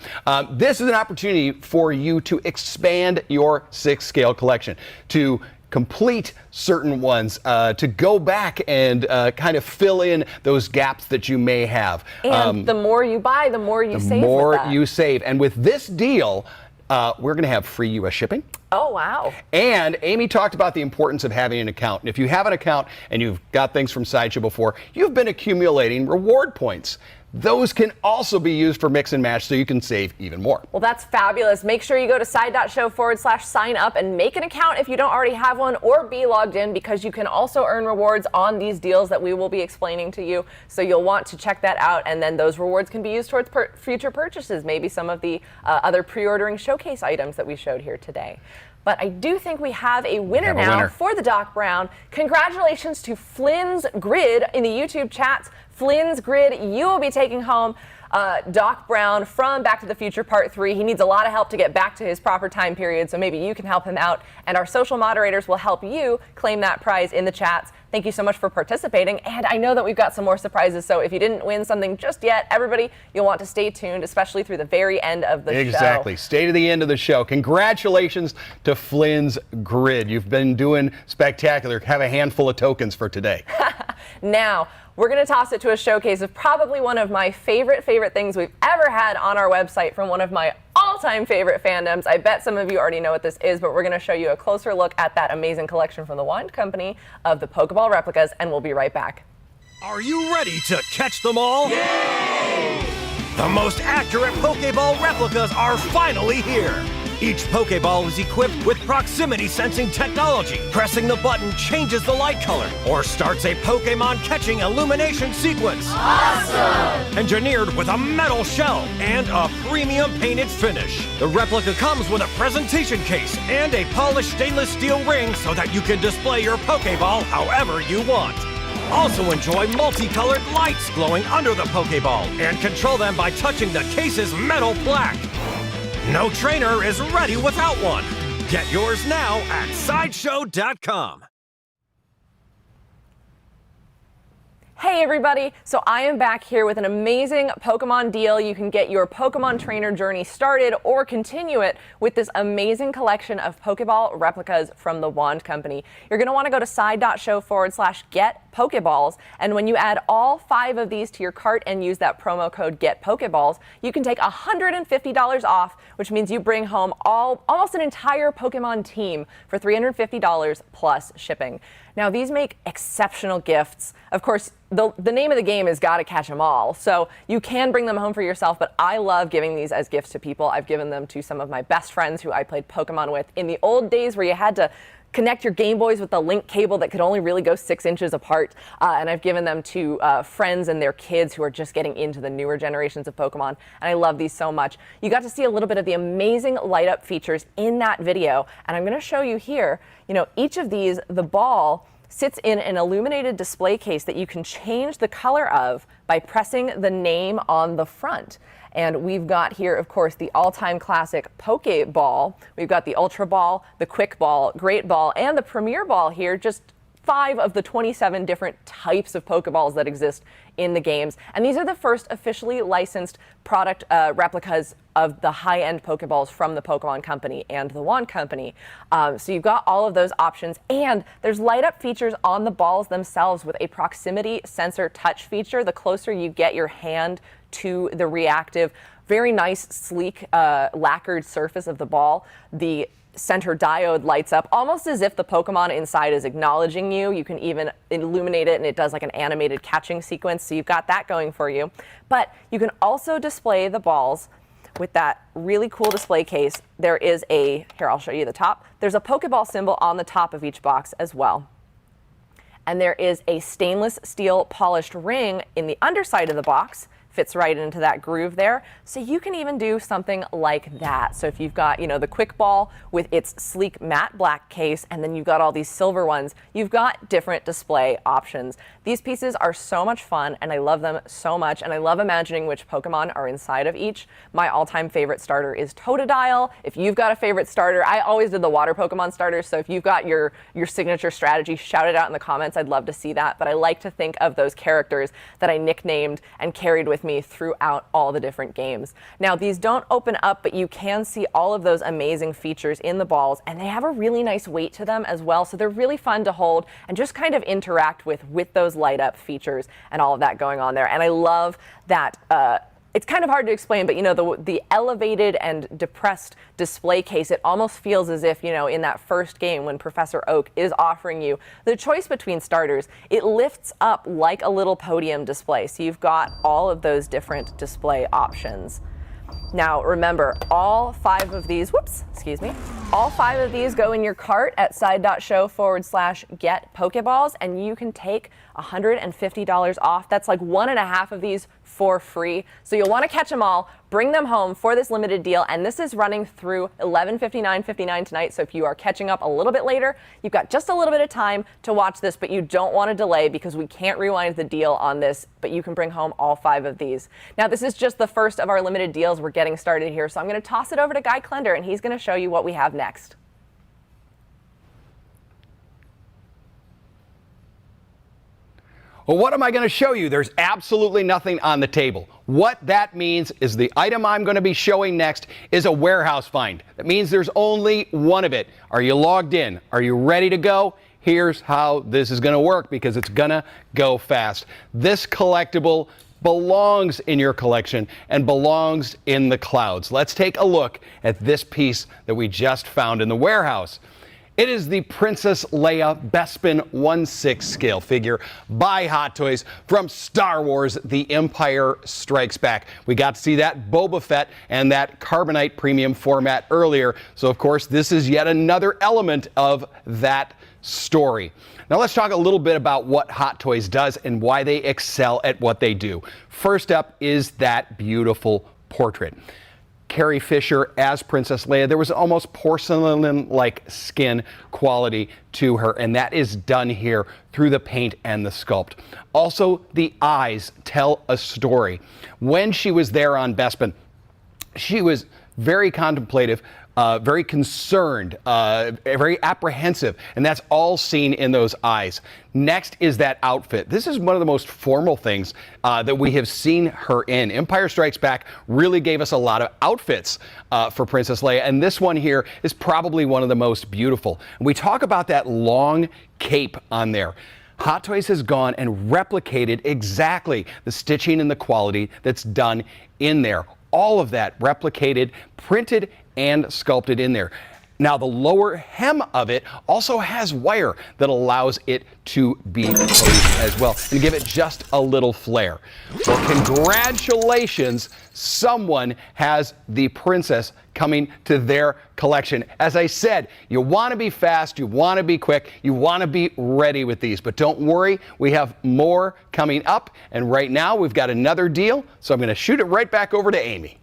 This is an opportunity for you to expand your 6-scale collection, to complete certain ones, to go back and kind of fill in those gaps that you may have. And the more you buy, the more you save. The more you save. And with this deal, we're going to have free U.S. shipping. Oh, wow. And Amy talked about the importance of having an account. And if you have an account and you've got things from Sideshow before, you've been accumulating reward points. Those can also be used for Mix and Match, so you can save even more. Well, that's fabulous. Make sure you go to side.show/sign up and make an account if you don't already have one, or be logged in, because you can also earn rewards on these deals that we will be explaining to you. So you'll want to check that out, and then those rewards can be used towards future purchases, maybe some of the other pre-ordering showcase items that we showed here today. But I do think we have a winner now for the Doc Brown. Congratulations to Flynn's Grid in the YouTube chats. Flynn's Grid, you will be taking home Doc Brown from Back to the Future Part 3. He needs a lot of help to get back to his proper time period, so maybe you can help him out. And our social moderators will help you claim that prize in the chats. Thank you so much for participating. And I know that we've got some more surprises, so if you didn't win something just yet, everybody, you'll want to stay tuned, especially through the very end of the show. Exactly. Stay to the end of the show. Congratulations to Flynn's Grid. You've been doing spectacular. Have a handful of tokens for today. Now, we're going to toss it to a showcase of probably one of my favorite things we've ever had on our website from one of my all-time favorite fandoms. I bet some of you already know what this is, but we're going to show you a closer look at that amazing collection from the Wand Company of the Pokeball replicas, and we'll be right back. Are you ready to catch them all? Yay! The most accurate Pokeball replicas are finally here. Each Pokeball is equipped with proximity sensing technology. Pressing the button changes the light color or starts a Pokemon catching illumination sequence. Awesome! Engineered with a metal shell and a premium painted finish. The replica comes with a presentation case and a polished stainless steel ring so that you can display your Pokeball however you want. Also enjoy multicolored lights glowing under the Pokeball and control them by touching the case's metal plaque. No trainer is ready without one. Get yours now at Sideshow.com. Hey everybody, so I am back here with an amazing Pokemon deal. You can get your Pokemon trainer journey started or continue it with this amazing collection of Pokeball replicas from the Wand Company. You're going to want to go to side.show/get Pokeballs, and when you add all 5 of these to your cart and use that promo code Get Pokeballs, you can take $150 off, which means you bring home almost an entire Pokemon team for $350 plus shipping. Now, these make exceptional gifts. Of course, the name of the game is gotta catch them all, so you can bring them home for yourself, but I love giving these as gifts to people. I've given them to some of my best friends who I played Pokemon with in the old days where you had to connect your Game Boys with the link cable that could only really go 6 inches apart. And I've given them to friends and their kids who are just getting into the newer generations of Pokemon. And I love these so much. You got to see a little bit of the amazing light up features in that video. And I'm going to show you here, each of these, the ball sits in an illuminated display case that you can change the color of by pressing the name on the front. And we've got here, of course, the all-time classic Pokeball. We've got the Ultra Ball, the Quick Ball, Great Ball, and the Premier Ball here, just 5 of the 27 different types of Pokeballs that exist in the games. And these are the first officially licensed product replicas of the high-end Pokeballs from the Pokemon Company and the Wand Company. So you've got all of those options, and there's light-up features on the balls themselves with a proximity sensor touch feature. The closer you get your hand to the reactive, very nice, sleek, lacquered surface of the ball, the center diode lights up almost as if the Pokemon inside is acknowledging you. You can even illuminate it, and it does like an animated catching sequence, so you've got that going for you. But you can also display the balls with that really cool display case. There is here, I'll show you the top. There's a Pokeball symbol on the top of each box as well. And there is a stainless steel polished ring in the underside of the box. Fits right into that groove there. So you can even do something like that. So if you've got, the Quick Ball with its sleek matte black case, and then you've got all these silver ones, you've got different display options. These pieces are so much fun, and I love them so much, and I love imagining which Pokemon are inside of each. My all-time favorite starter is Totodile. If you've got a favorite starter, I always did the water Pokemon starters, so if you've got your signature strategy, shout it out in the comments. I'd love to see that, but I like to think of those characters that I nicknamed and carried with me throughout all the different games. Now, these don't open up, but you can see all of those amazing features in the balls, and they have a really nice weight to them as well, so they're really fun to hold and just kind of interact with those light up features and all of that going on there. And I love that it's kind of hard to explain, but the elevated and depressed display case, it almost feels as if, in that first game when Professor Oak is offering you the choice between starters, it lifts up like a little podium display. So you've got all of those different display options. Now, remember, all 5 of these, all 5 of these go in your cart at side.show/get Pokeballs, and you can take $150 off. That's like 1.5 of these for free. So you'll want to catch them all, bring them home for this limited deal, and this is running through 11/59/59 tonight. So if you are catching up a little bit later, you've got just a little bit of time to watch this, but you don't want to delay because we can't rewind the deal on this, but you can bring home all 5 of these. Now, this is just the first of our limited deals. We're getting started here, so I'm going to toss it over to Guy Klender, and he's going to show you what we have next. Well, what am I going to show you? There's absolutely nothing on the table. What that means is the item I'm going to be showing next is a warehouse find. That means there's only one of it. Are you logged in? Are you ready to go? Here's how this is going to work, because it's going to go fast. This collectible belongs in your collection and belongs in the clouds. Let's take a look at this piece that we just found in the warehouse. It is the Princess Leia Bespin 1/6 scale figure by Hot Toys from Star Wars: The Empire Strikes Back. We got to see that Boba Fett and that Carbonite premium format earlier, so of course this is yet another element of that story. Now let's talk a little bit about what Hot Toys does and why they excel at what they do. First up is that beautiful portrait. Carrie Fisher as Princess Leia, there was almost porcelain-like skin quality to her, and that is done here through the paint and the sculpt. Also, the eyes tell a story. When she was there on Bespin, she was very contemplative, very concerned, very apprehensive, and that's all seen in those eyes. Next is that outfit. This is one of the most formal things that we have seen her in. Empire Strikes Back really gave us a lot of outfits for Princess Leia, and this one here is probably one of the most beautiful. And we talk about that long cape on there. Hot Toys has gone and replicated exactly the stitching and the quality that's done in there. All of that replicated, printed, and sculpted in there. Now, the lower hem of it also has wire that allows it to be posed as well and give it just a little flair. Well, congratulations, someone has the princess coming to their collection. As I said, you want to be fast, you want to be quick, you want to be ready with these. But don't worry, we have more coming up. And right now, we've got another deal, so I'm going to shoot it right back over to Amy.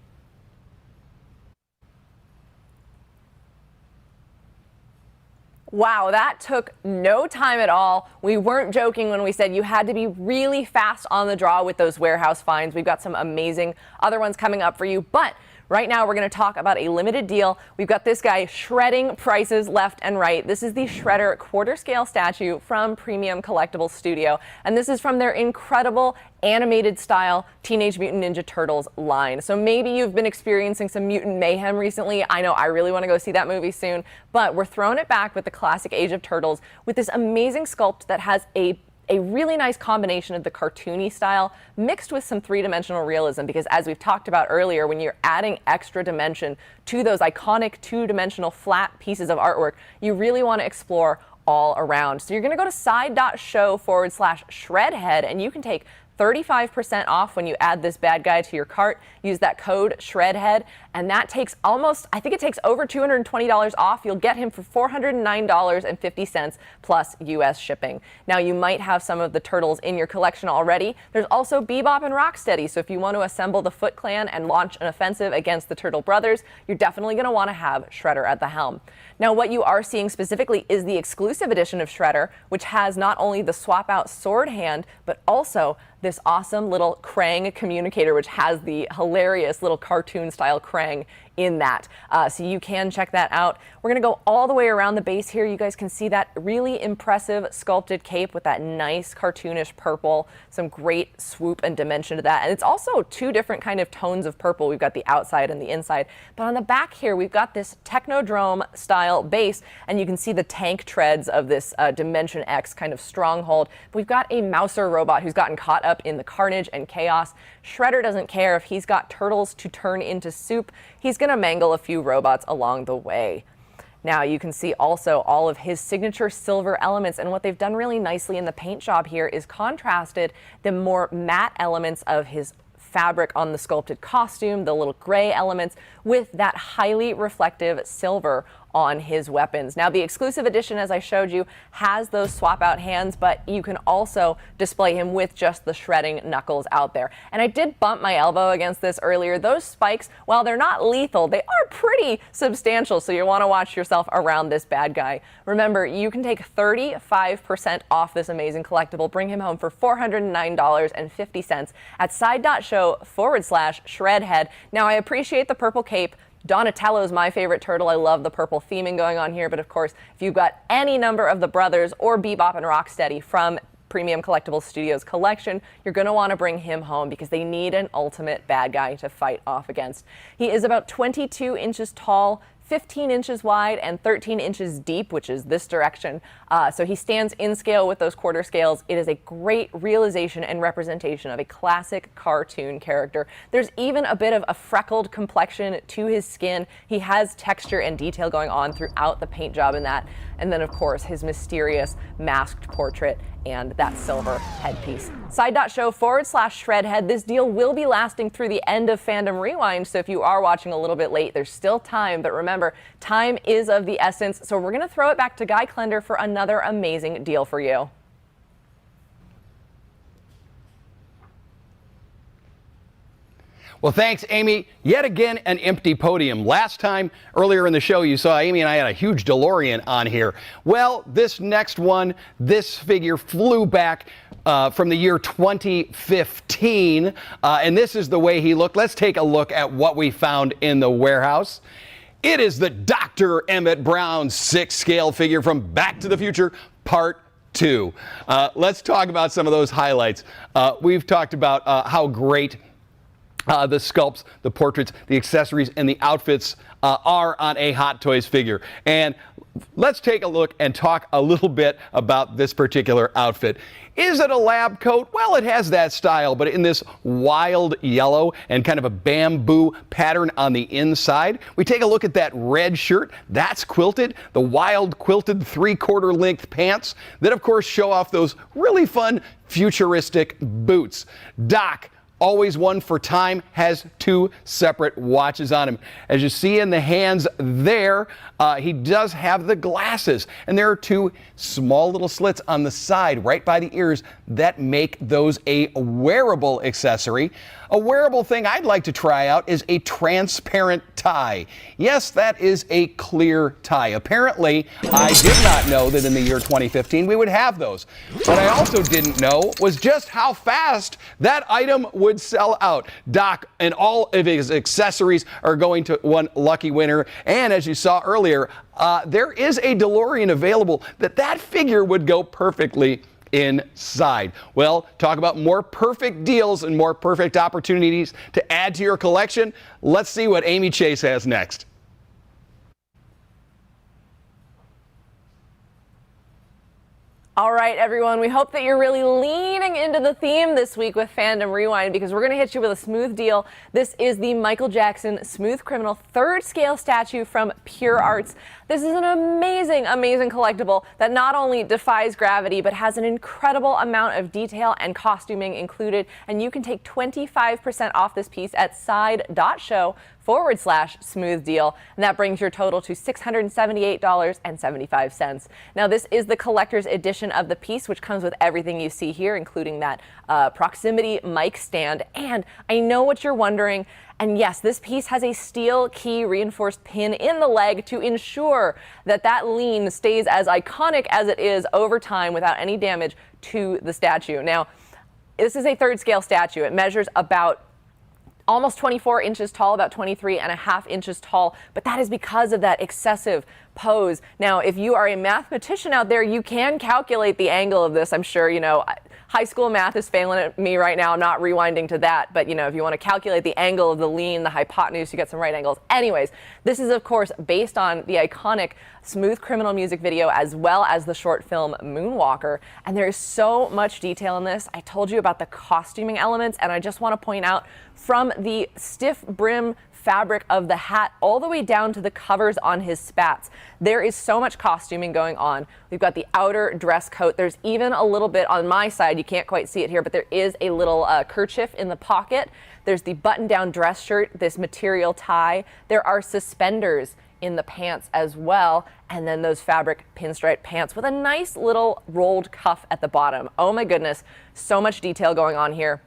Wow, that took no time at all. We weren't joking when we said you had to be really fast on the draw with those warehouse finds. We've got some amazing other ones coming up for you, but Right now, we're going to talk about a limited deal. We've got this guy shredding prices left and right. This is the Shredder quarter scale statue from Premium Collectibles Studio, and this is from their incredible animated style Teenage Mutant Ninja Turtles line. So maybe you've been experiencing some mutant mayhem recently. I know I really want to go see that movie soon, but we're throwing it back with the classic Age of Turtles with this amazing sculpt that has a really nice combination of the cartoony style mixed with some three-dimensional realism, because as we've talked about earlier, when you're adding extra dimension to those iconic two-dimensional flat pieces of artwork, you really want to explore all around. So you're going to go to side.show/shredhead and you can take 35% off when you add this bad guy to your cart. Use that code SHREDHEAD, and that takes I think it takes over $220 off. You'll get him for $409.50 plus US shipping. Now, you might have some of the turtles in your collection already. There's also Bebop and Rocksteady, so if you want to assemble the Foot Clan and launch an offensive against the Turtle Brothers, you're definitely going to want to have Shredder at the helm. Now, what you are seeing specifically is the exclusive edition of Shredder, which has not only the swap-out sword hand, but also this awesome little Krang communicator, which has the hilarious little cartoon-style Krang in that. So you can check that out. We're going to go all the way around the base here. You guys can see that really impressive sculpted cape with that nice cartoonish purple, some great swoop and dimension to that. And it's also two different kind of tones of purple. We've got the outside and the inside. But on the back here, we've got this Technodrome style base, and you can see the tank treads of this Dimension X kind of stronghold. But we've got a Mouser robot who's gotten caught up in the carnage and chaos. Shredder doesn't care if he's got turtles to turn into soup. He's going to mangle a few robots along the way. Now, you can see also all of his signature silver elements, and what they've done really nicely in the paint job here is contrasted the more matte elements of his fabric on the sculpted costume, the little gray elements, with that highly reflective silver on his weapons. Now, the exclusive edition, as I showed you, has those swap out hands, but you can also display him with just the shredding knuckles out there. And I did bump my elbow against this earlier. Those spikes, while they're not lethal, they are pretty substantial, so you want to watch yourself around this bad guy. Remember, you can take 35% off this amazing collectible. Bring him home for $409.50 at side.show/shredhead. Now, I appreciate the purple cape. Donatello's my favorite turtle. I love the purple theming going on here. But of course, if you've got any number of the brothers or Bebop and Rocksteady from Premium Collectibles Studios collection, you're going to want to bring him home because they need an ultimate bad guy to fight off against. He is about 22 inches tall, 15 inches wide, and 13 inches deep, which is this direction. So he stands in scale with those quarter scales. It is a great realization and representation of a classic cartoon character. There's even a bit of a freckled complexion to his skin. He has texture and detail going on throughout the paint job in that. And then, of course, his mysterious masked portrait and that silver headpiece. Side.show/shredhead. This deal will be lasting through the end of Fandom Rewind, so if you are watching a little bit late, there's still time. But remember, time is of the essence, so we're going to throw it back to Guy Klender for another amazing deal for you. Well, thanks, Amy. Yet again, an empty podium. Last time, earlier in the show, you saw Amy and I had a huge DeLorean on here. Well, this next one, this figure flew back from the year 2015, and this is the way he looked. Let's take a look at what we found in the warehouse. It is the Dr. Emmett Brown 6-scale figure from Back to the Future Part 2. Let's talk about some of those highlights. We've talked about how great the sculpts, the portraits, the accessories, and the outfits are on a Hot Toys figure. And let's take a look and talk a little bit about this particular outfit. Is it a lab coat? Well, it has that style, but in this wild yellow and kind of a bamboo pattern on the inside. We take a look at that red shirt. That's quilted. The wild quilted 3/4 length pants that, of course, show off those really fun futuristic boots. Doc, always one for time, has 2 separate watches on him. As you see in the hands there, he does have the glasses, and there are 2 small little slits on the side right by the ears that make those a wearable accessory. A wearable thing I'd like to try out is a transparent tie. Yes, that is a clear tie. Apparently, I did not know that in the year 2015 we would have those. What I also didn't know was just how fast that item would would sell out. Doc and all of his accessories are going to one lucky winner. And as you saw earlier, there is a DeLorean available that figure would go perfectly inside. Well, talk about more perfect deals and more perfect opportunities to add to your collection. Let's see what Amy Chase has next. All right, everyone, we hope that you're really leaning into the theme this week with Fandom Rewind, because we're going to hit you with a smooth deal. This is the Michael Jackson Smooth Criminal 3rd scale statue from Pure Arts. This is an amazing, amazing collectible that not only defies gravity, but has an incredible amount of detail and costuming included. And you can take 25% off this piece at side.show/smooth deal, and that brings your total to $678.75. Now, this is the collector's edition of the piece, which comes with everything you see here, including that proximity mic stand. And I know what you're wondering. And yes, this piece has a steel key reinforced pin in the leg to ensure that that lean stays as iconic as it is over time without any damage to the statue. Now, this is a 3rd scale statue. It measures about almost 24 inches tall, about 23.5 inches tall, but that is because of that excessive pose. Now, if you are a mathematician out there, you can calculate the angle of this. I'm sure, you know, high school math is failing at me right now. I'm not rewinding to that, but you know, if you want to calculate the angle of the lean, the hypotenuse, you get some right angles. Anyways, this is of course based on the iconic Smooth Criminal music video as well as the short film Moonwalker, and there is so much detail in this. I told you about the costuming elements, and I just want to point out from the stiff brim fabric of the hat all the way down to the covers on his spats. There is so much costuming going on. We've got the outer dress coat. There's even a little bit on my side. You can't quite see it here, but there is a little kerchief in the pocket. There's the button-down dress shirt, this material tie. There are suspenders in the pants as well, and then those fabric pinstripe pants with a nice little rolled cuff at the bottom. Oh my goodness, so much detail going on here.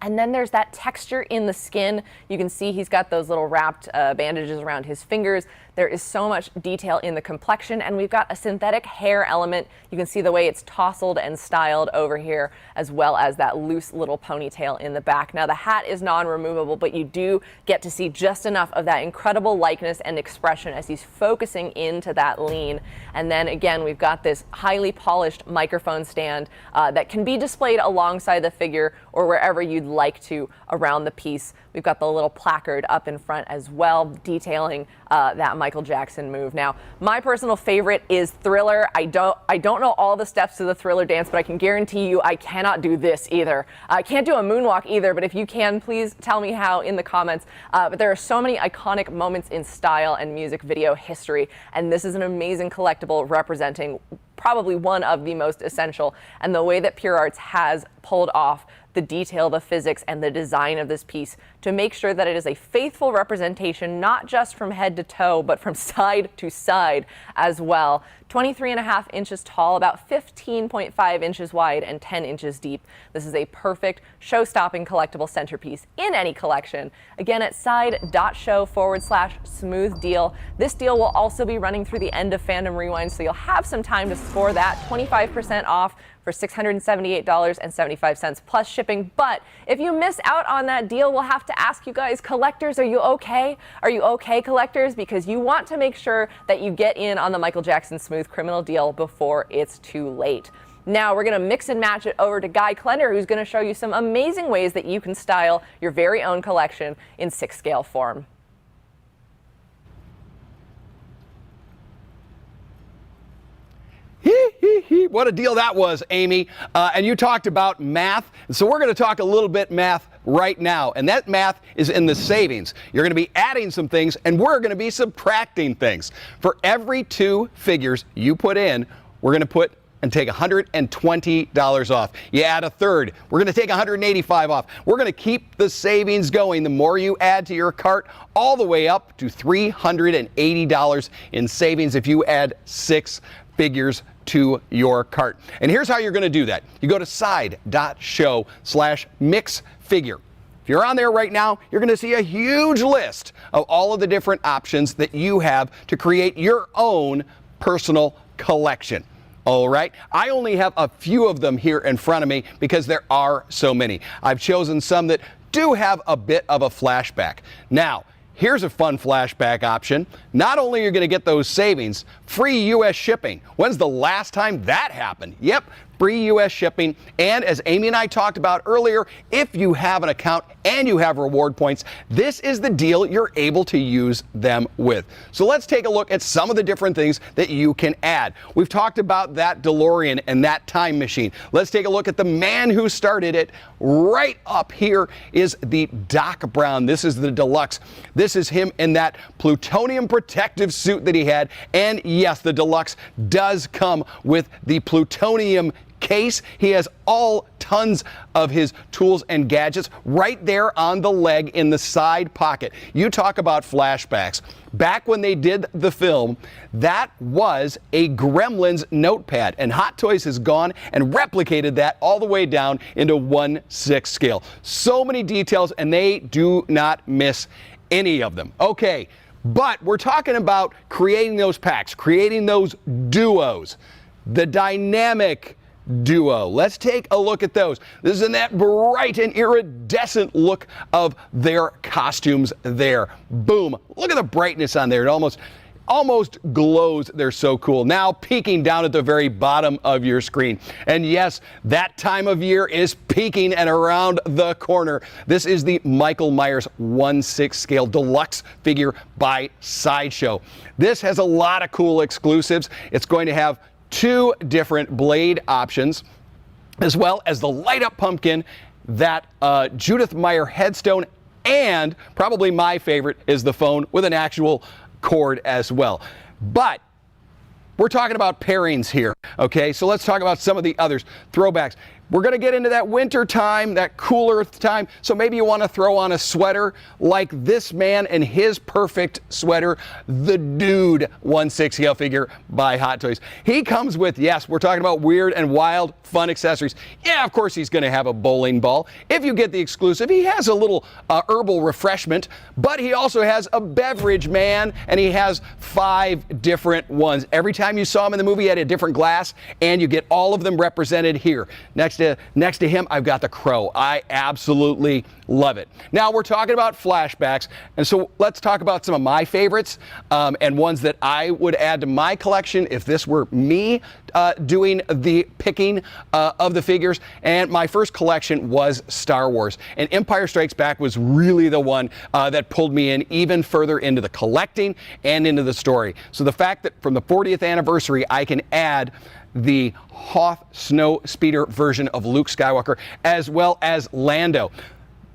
And then there's that texture in the skin. You can see he's got those little wrapped bandages around his fingers. There is so much detail in the complexion, and we've got a synthetic hair element. You can see the way it's tousled and styled over here, as well as that loose little ponytail in the back. Now, the hat is non-removable, but you do get to see just enough of that incredible likeness and expression as he's focusing into that lean. And then again, we've got this highly polished microphone stand that can be displayed alongside the figure or wherever you'd like to around the piece. We've got the little placard up in front as well, detailing that Michael Jackson move. Now, my personal favorite is Thriller. I don't know all the steps to the Thriller dance, but I can guarantee you I cannot do this either. I can't do a moonwalk either, but if you can, please tell me how in the comments. But there are so many iconic moments in style and music video history, and this is an amazing collectible representing probably one of the most essential. And the way that Pure Arts has pulled off the detail, the physics, and the design of this piece to make sure that it is a faithful representation, not just from head to toe, but from side to side as well. 23.5 inches tall, about 15.5 inches wide, and 10 inches deep. This is a perfect show-stopping collectible centerpiece in any collection. Again, at side.show/smooth deal. This deal will also be running through the end of Fandom Rewind, so you'll have some time to score that. 25% off for $678.75 plus shipping. But if you miss out on that deal, we'll have to ask you guys, collectors, are you okay? Are you okay, collectors? Because you want to make sure that you get in on the Michael Jackson Smooth Criminal deal before it's too late. Now we're going to mix and match it over to Guy Klender, who's going to show you some amazing ways that you can style your very own collection in 6 scale form. What a deal that was, Amy. And you talked about math. So we're going to talk a little bit math right now. And that math is in the savings. You're going to be adding some things, and we're going to be subtracting things. For every 2 figures you put in, we're going to put and take $120 off. You add a third, we're going to take $185 off. We're going to keep the savings going. The more you add to your cart, all the way up to $380 in savings if you add 6 figures to your cart. And here's how you're going to do that. You go to side.show/mixfigure. If you're on there right now, you're going to see a huge list of all of the different options that you have to create your own personal collection. All right, I only have a few of them here in front of me because there are so many. I've chosen some that do have a bit of a flashback. Now, here's a fun flashback option. Not only are you going to get those savings, free U.S. shipping. When's the last time that happened? Yep, free U.S. shipping. And as Amy and I talked about earlier, if you have an account and you have reward points, this is the deal you're able to use them with. So let's take a look at some of the different things that you can add. We've talked about that DeLorean and that time machine. Let's take a look at the man who started it. Right up here is the Doc Brown. This is the deluxe. This is him in that plutonium protective suit that he had. And yes, the deluxe does come with the plutonium case. He has tons of his tools and gadgets right there on the leg in the side pocket. You talk about flashbacks. Back when they did the film, that was a Gremlins notepad, and Hot Toys has gone and replicated that all the way down into 1/6 scale. So many details, and they do not miss any of them. Okay, but we're talking about creating those packs, creating those duos, the dynamic duo. Let's take a look at those. This is in that bright and iridescent look of their costumes there. Boom. Look at the brightness on there. It almost glows. They're so cool. Now peeking down at the very bottom of your screen. And yes, that time of year is peeking and around the corner. This is the Michael Myers 1/6 scale deluxe figure by Sideshow. This has a lot of cool exclusives. It's going to have 2 different blade options, as well as the light up pumpkin, that Judith Meyer headstone, and probably my favorite is the phone with an actual cord as well. But we're talking about pairings here, okay? So let's talk about some of the others. Throwbacks. We're going to get into that winter time, that cooler time, so maybe you want to throw on a sweater like this man and his perfect sweater, the Dude 1/6 scale figure by Hot Toys. He comes with, yes, we're talking about weird and wild fun accessories. Yeah, of course he's going to have a bowling ball. If you get the exclusive, he has a little herbal refreshment, but he also has a beverage, man, and he has 5 different ones. Every time you saw him in the movie, he had a different glass, and you get all of them represented here. Next to him, I've got the Crow. I absolutely love it. Now we're talking about flashbacks, and so let's talk about some of my favorites and ones that I would add to my collection if this were me doing the picking of the figures. And my first collection was Star Wars, and Empire Strikes Back was really the one that pulled me in even further into the collecting and into the story. So the fact that from the 40th anniversary I can add the Hoth Snow Speeder version of Luke Skywalker, as well as Lando.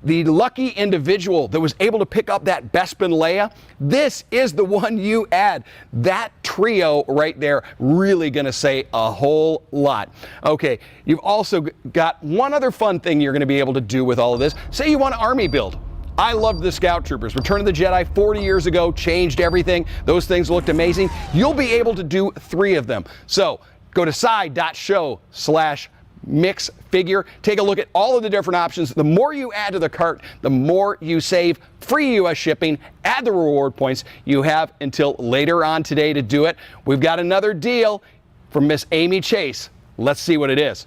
The lucky individual that was able to pick up that Bespin Leia, this is the one you add. That trio right there really going to say a whole lot. Okay, you've also got one other fun thing you're going to be able to do with all of this. Say you want an army build. I loved the Scout Troopers. Return of the Jedi 40 years ago, changed everything. Those things looked amazing. You'll be able to do 3 of them. So go to side.show/mix figure. Take a look at all of the different options. The more you add to the cart, the more you save. Free U.S. shipping. Add the reward points. You have until later on today to do it. We've got another deal from Miss Amy Chase. Let's see what it is.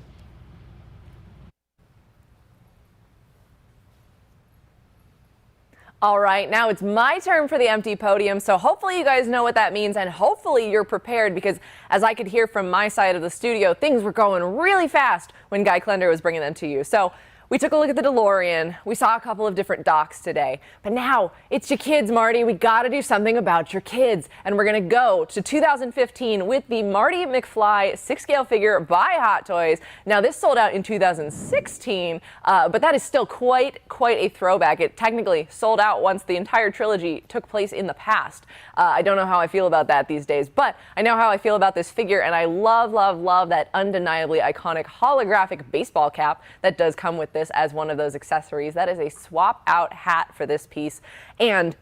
All right, now it's my turn for the empty podium, so hopefully you guys know what that means, and hopefully you're prepared, because as I could hear from my side of the studio, things were going really fast when Guy Klender was bringing them to you. So we took a look at the DeLorean. We saw a couple of different docs today. But now, it's your kids, Marty. We got to do something about your kids. And we're going to go to 2015 with the Marty McFly 6-scale figure by Hot Toys. Now, this sold out in 2016, but that is still quite a throwback. It technically sold out once the entire trilogy took place in the past. I don't know how I feel about that these days, but I know how I feel about this figure, and I love that undeniably iconic holographic baseball cap that does come with this as one of those accessories. That is a swap out hat for this piece, and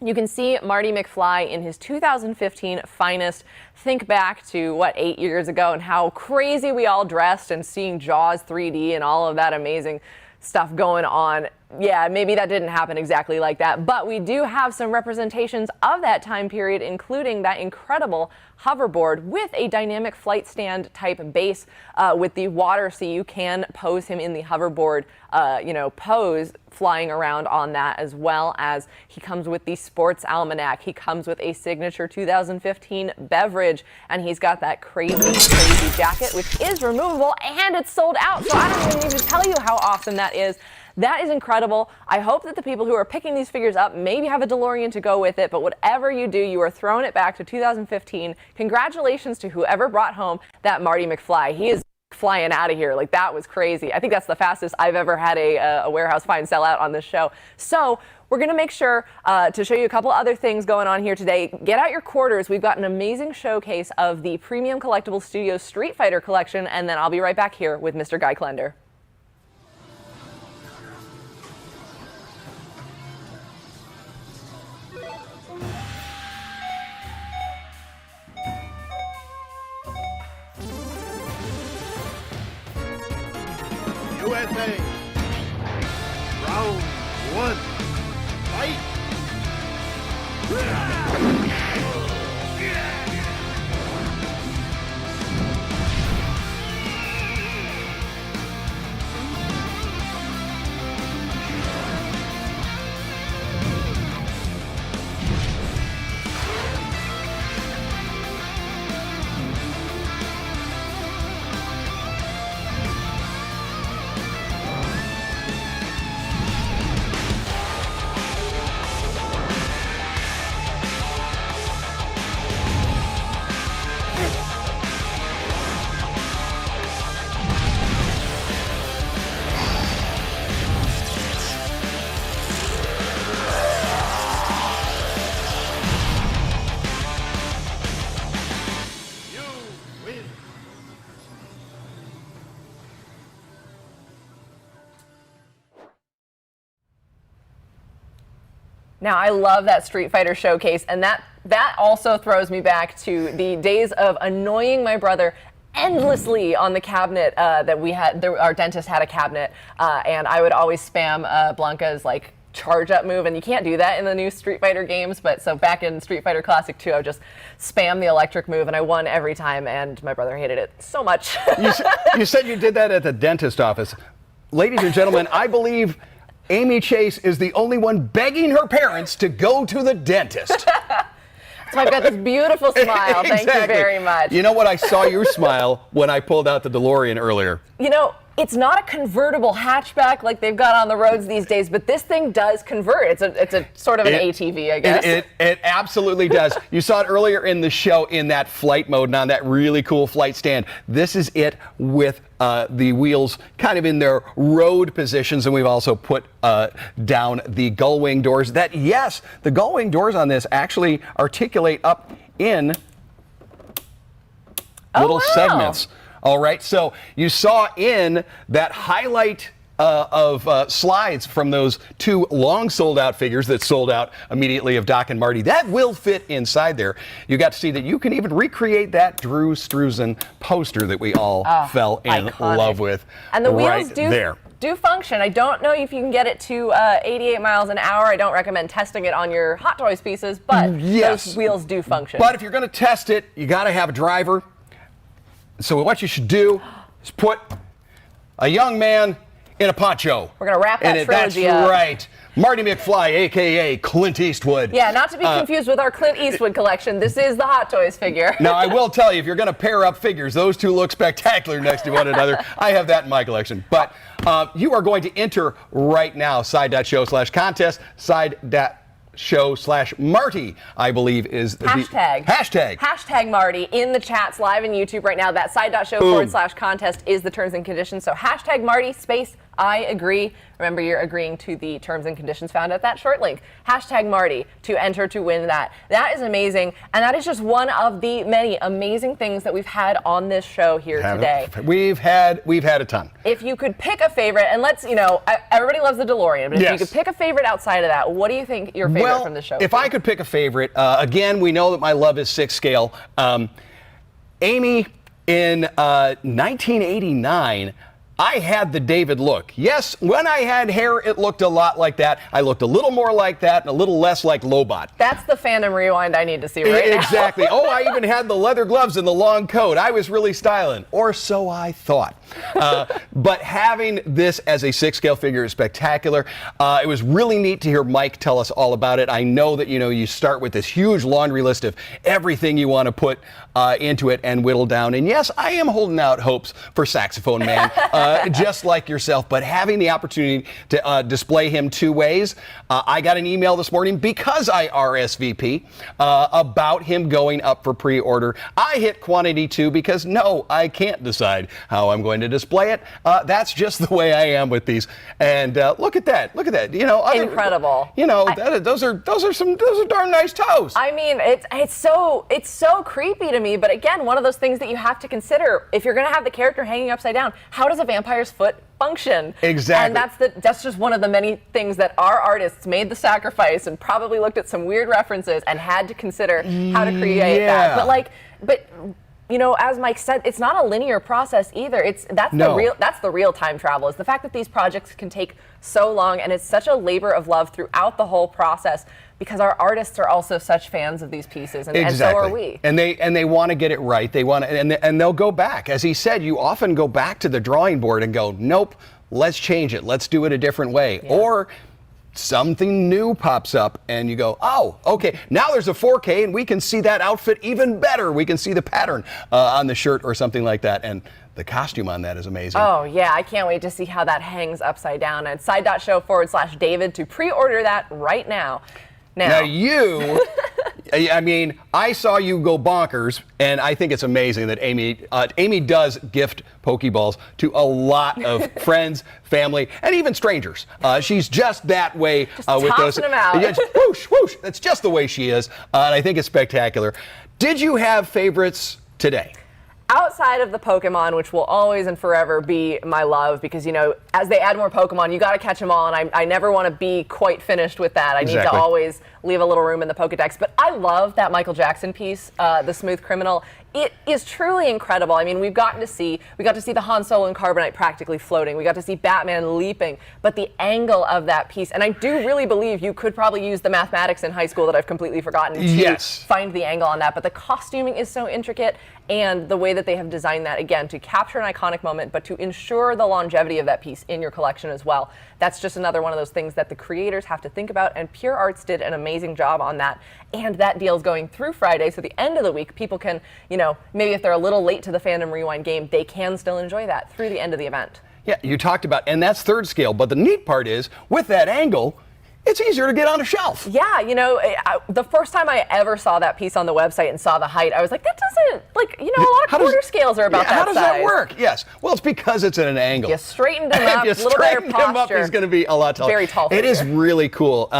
you can see Marty McFly in his 2015 finest. Think back to, 8 years ago, and how crazy we all dressed, and seeing Jaws 3D and all of that amazing stuff going on. yeah, maybe that didn't happen exactly like that, but we do have some representations of that time period, including that incredible hoverboard with a dynamic flight stand type base with the water, so you can pose him in the hoverboard, pose flying around on that, as well as he comes with the sports almanac. He comes with a signature 2015 beverage, and he's got that crazy jacket, which is removable, and it's sold out, so I don't even need to tell you how awesome that is. That is incredible. I hope that the people who are picking these figures up maybe have a DeLorean to go with it, but whatever you do, you are throwing it back to 2015. Congratulations to whoever brought home that Marty McFly. He is flying out of here. Like, that was crazy. I think that's the fastest I've ever had a warehouse find sell out on this show. So we're going to make sure to show you a couple other things going on here today. Get out your quarters. We've got an amazing showcase of the Premium Collectibles Studios Street Fighter collection, and then I'll be right back here with Mr. Guy Klender. USA. Round one. Fight. Now, I love that Street Fighter showcase, and that also throws me back to the days of annoying my brother endlessly on the cabinet that we had. Our dentist had a cabinet, and I would always spam Blanca's like charge up move, and you can't do that in the new Street Fighter games, but so back in Street Fighter Classic 2, I would just spam the electric move, and I won every time, and my brother hated it so much. You said you did that at the dentist office. Ladies and gentlemen, I believe Amy Chase is the only one begging her parents to go to the dentist. So I've got this beautiful smile. Exactly. Thank you very much. You know what? I saw your smile when I pulled out the DeLorean earlier. You know, it's not a convertible hatchback like they've got on the roads these days, but this thing does convert. It's a sort of an ATV, I guess. It absolutely does. You saw it earlier in the show in that flight mode and on that really cool flight stand. This is it with the wheels kind of in their road positions, and we've also put down the gull wing doors. Yes, the gull wing doors on this actually articulate up in little segments. All right, so you saw in that highlight of slides from those two long sold out figures that sold out immediately of Doc and Marty. That will fit inside there. You got to see that you can even recreate that Drew Struzan poster that we all fell in love with. And the wheels right do function. I don't know if you can get it to 88 miles an hour. I don't recommend testing it on your Hot Toys pieces, but those wheels do function. But if you're going to test it, you got to have a driver. So what you should do is put a young man in a poncho. We're going to wrap that trilogy up. That's right. Marty McFly, a.k.a. Clint Eastwood. Yeah, not to be confused with our Clint Eastwood collection. This is the Hot Toys figure. Now, I will tell you, if you're going to pair up figures, those two look spectacular next to one another. I have that in my collection. But you are going to enter right now, side.show/contest, side.show/Marty, I believe is the hashtag. Hashtag Marty in the chats live in YouTube right now. That side.show/contest is the terms and conditions. So hashtag Marty space I agree. Remember, you're agreeing to the terms and conditions found at that short link. Hashtag Marty to enter to win that. That is amazing. And that is just one of the many amazing things that we've had on this show here today. We've had a ton. If you could pick a favorite, and let's, everybody loves the DeLorean, but if you could pick a favorite outside of that, what do you think your favorite from the show if I could pick a favorite, again, we know that my love is 6 scale. Amy, in 1989, I had the David look. Yes, when I had hair, it looked a lot like that. I looked a little more like that and a little less like Lobot. That's the Fandom Rewind I need to see right now. Exactly. Oh, I even had the leather gloves and the long coat. I was really styling, or so I thought. But having this as a 6-scale figure is spectacular. It was really neat to hear Mike tell us all about it. I know that, you start with this huge laundry list of everything you want to put into it and whittle down. And yes, I am holding out hopes for Saxophone Man, just like yourself, but having the opportunity to display him 2 ways. I got an email this morning because I RSVP about him going up for pre-order. I hit quantity 2 because no, I can't decide how I'm going to display it. That's just the way I am with these. And look at that. Look at that. Incredible. Those are darn nice toes. I mean, it's so creepy to me, but again, one of those things that you have to consider if you're going to have the character hanging upside down. How does a vampire's foot function? Exactly. And that's just one of the many things that our artists made the sacrifice and probably looked at some weird references and had to consider how to create that. But as Mike said, it's not a linear process either. That's the real time travel, is the fact that these projects can take so long, and it's such a labor of love throughout the whole process, because our artists are also such fans of these pieces, and so are we. And they want to get it right. They want to, and they'll go back. As he said, you often go back to the drawing board and go, nope, let's change it. Let's do it a different way. Yeah. Or something new pops up and you go, oh, okay, now there's a 4K and we can see that outfit even better. We can see the pattern on the shirt or something like that. And the costume on that is amazing. Oh, yeah, I can't wait to see how that hangs upside down at side.show/David to pre-order that right now. Now you, I mean, I saw you go bonkers, and I think it's amazing that Amy does gift Pokeballs to a lot of friends, family, and even strangers. She's just that way with those. Them out. Yeah, just whoosh, whoosh. That's just the way she is, and I think it's spectacular. Did you have favorites today? Outside of the Pokemon, which will always and forever be my love, because, as they add more Pokemon, you got to catch them all, and I never want to be quite finished with that. I need to always leave a little room in the Pokedex. But I love that Michael Jackson piece, The Smooth Criminal. It is truly incredible. I mean, we got to see the Han Solo and Carbonite practically floating. We got to see Batman leaping. But the angle of that piece, and I do really believe you could probably use the mathematics in high school that I've completely forgotten to find the angle on that. But the costuming is so intricate, and the way that they have designed that, again, to capture an iconic moment, but to ensure the longevity of that piece in your collection as well. That's just another one of those things that the creators have to think about, and Pure Arts did an amazing job on that. And that deal's going through Friday, so the end of the week, people can, maybe if they're a little late to the Fandom Rewind game, they can still enjoy that through the end of the event. Yeah, you talked about, and that's 3rd scale, but the neat part is, with that angle, it's easier to get on a shelf. Yeah, the first time I ever saw that piece on the website and saw the height, I was like, that doesn't, a lot of quarter scales are about that size. How does that work? Yes. Well, it's because it's at an angle. You straightened him up, a little better posture. He's going to be a lot taller. Very tall figure. It is really cool.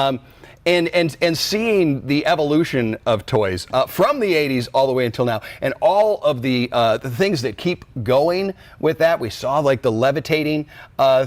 And seeing the evolution of toys from the 80s all the way until now, and all of the things that keep going with that. We saw like the levitating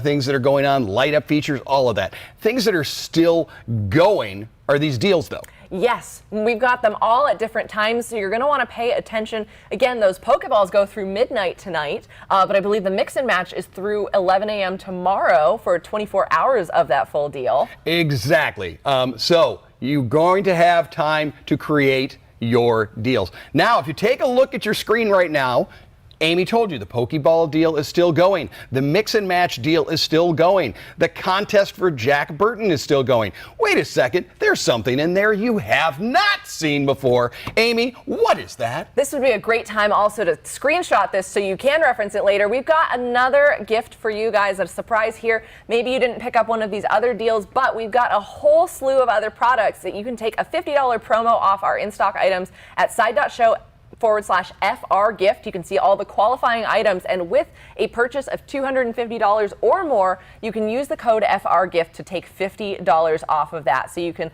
things that are going on, light up features, all of that. Things that are still going are these deals, though. Yes, we've got them all at different times, so you're going to want to pay attention. Again, those Pokeballs go through midnight tonight, but I believe the mix and match is through 11 a.m. tomorrow for 24 hours of that full deal. Exactly. So you're going to have time to create your deals. Now, if you take a look at your screen right now, Amy told you the Pokeball deal is still going. The mix and match deal is still going. The contest for Jack Burton is still going. Wait a second, there's something in there you have not seen before. Amy, what is that? This would be a great time also to screenshot this so you can reference it later. We've got another gift for you guys, a surprise here. Maybe you didn't pick up one of these other deals, but we've got a whole slew of other products that you can take a $50 promo off our in-stock items at side.show/FR gift. You can see all the qualifying items, and with a purchase of $250 or more, you can use the code FR gift to take $50 off of that. So you can,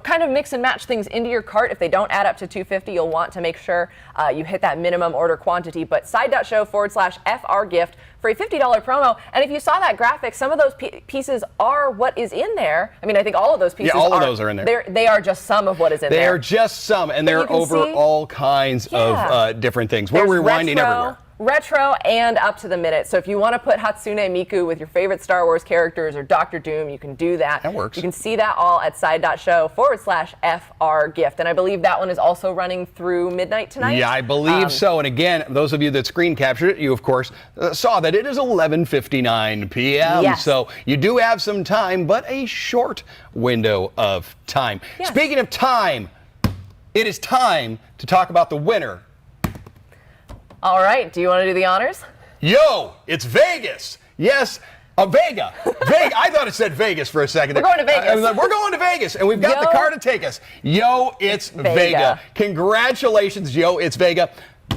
kind of mix and match things into your cart. If they don't add up to $250, you'll want to make sure you hit that minimum order quantity. But side.show/FR gift for a $50 promo. And if you saw that graphic, some of those pieces are what is in there. I mean, I think all of those pieces all of those are in there. They are just some of what is in there. They are just some, and they're over all kinds of different things. We're rewinding everywhere. retro and up to the minute. So if you want to put Hatsune Miku with your favorite Star Wars characters or Doctor Doom, you can do that. That works. You can see that all at side.show/FR gift. And I believe that one is also running through midnight tonight. Yeah, I believe so. And again, those of you that screen captured it, you of course saw that it is 11:59 p.m. Yes. So you do have some time, but a short window of time. Yes. Speaking of time, it is time to talk about the winner. All right, do you want to do the honors? Yo, it's Vegas. Yes, Vega. Vega. I thought it said Vegas for a second. We're going to Vegas. We're going to Vegas, and we've got the Yo, car to take us. Yo, it's Vega. Congratulations, Yo, it's Vega.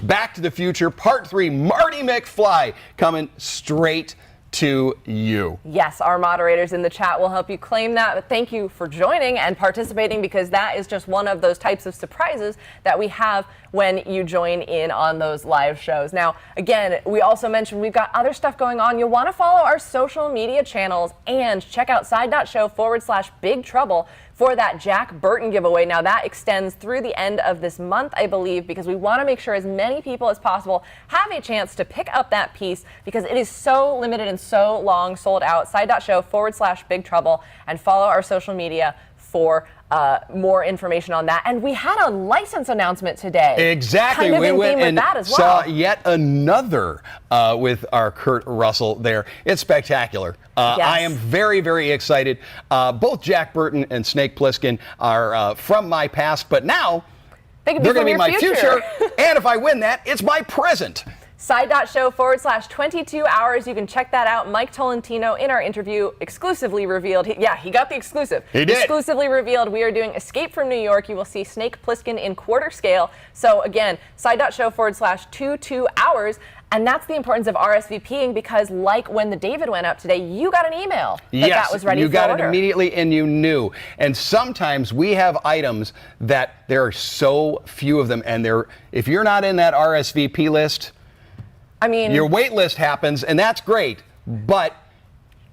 Back to the Future, Part 3, Marty McFly, coming straight to you. Yes, our moderators in the chat will help you claim that, but thank you for joining and participating, because that is just one of those types of surprises that we have when you join in on those live shows. Now, again, we also mentioned we've got other stuff going on. You'll want to follow our social media channels and check out side.show/Big Trouble for that Jack Burton giveaway. Now, that extends through the end of this month, I believe, because we want to make sure as many people as possible have a chance to pick up that piece, because it is so limited and so long sold out. Side.show/Big Trouble, and follow our social media for more information on that. And we had a license announcement today. Exactly. Kind of we in went theme with and that as well. saw yet another with our Kurt Russell there. It's spectacular. Yes. I am very, very excited. Both Jack Burton and Snake Plissken are from my past, but now They they're going to be my future. And if I win that, it's my present. Side.show/22 hours. You can check that out. Mike Tolentino in our interview exclusively revealed. He got the exclusive. He did. Exclusively revealed we are doing Escape from New York. You will see Snake Plissken in quarter scale. So again, side.show/22 hours. And that's the importance of RSVPing, because like when the David went up today, you got an email that was ready for order. You got it immediately and you knew. And sometimes we have items that there are so few of them, and if you're not in that RSVP list, I mean, your wait list happens, and that's great, but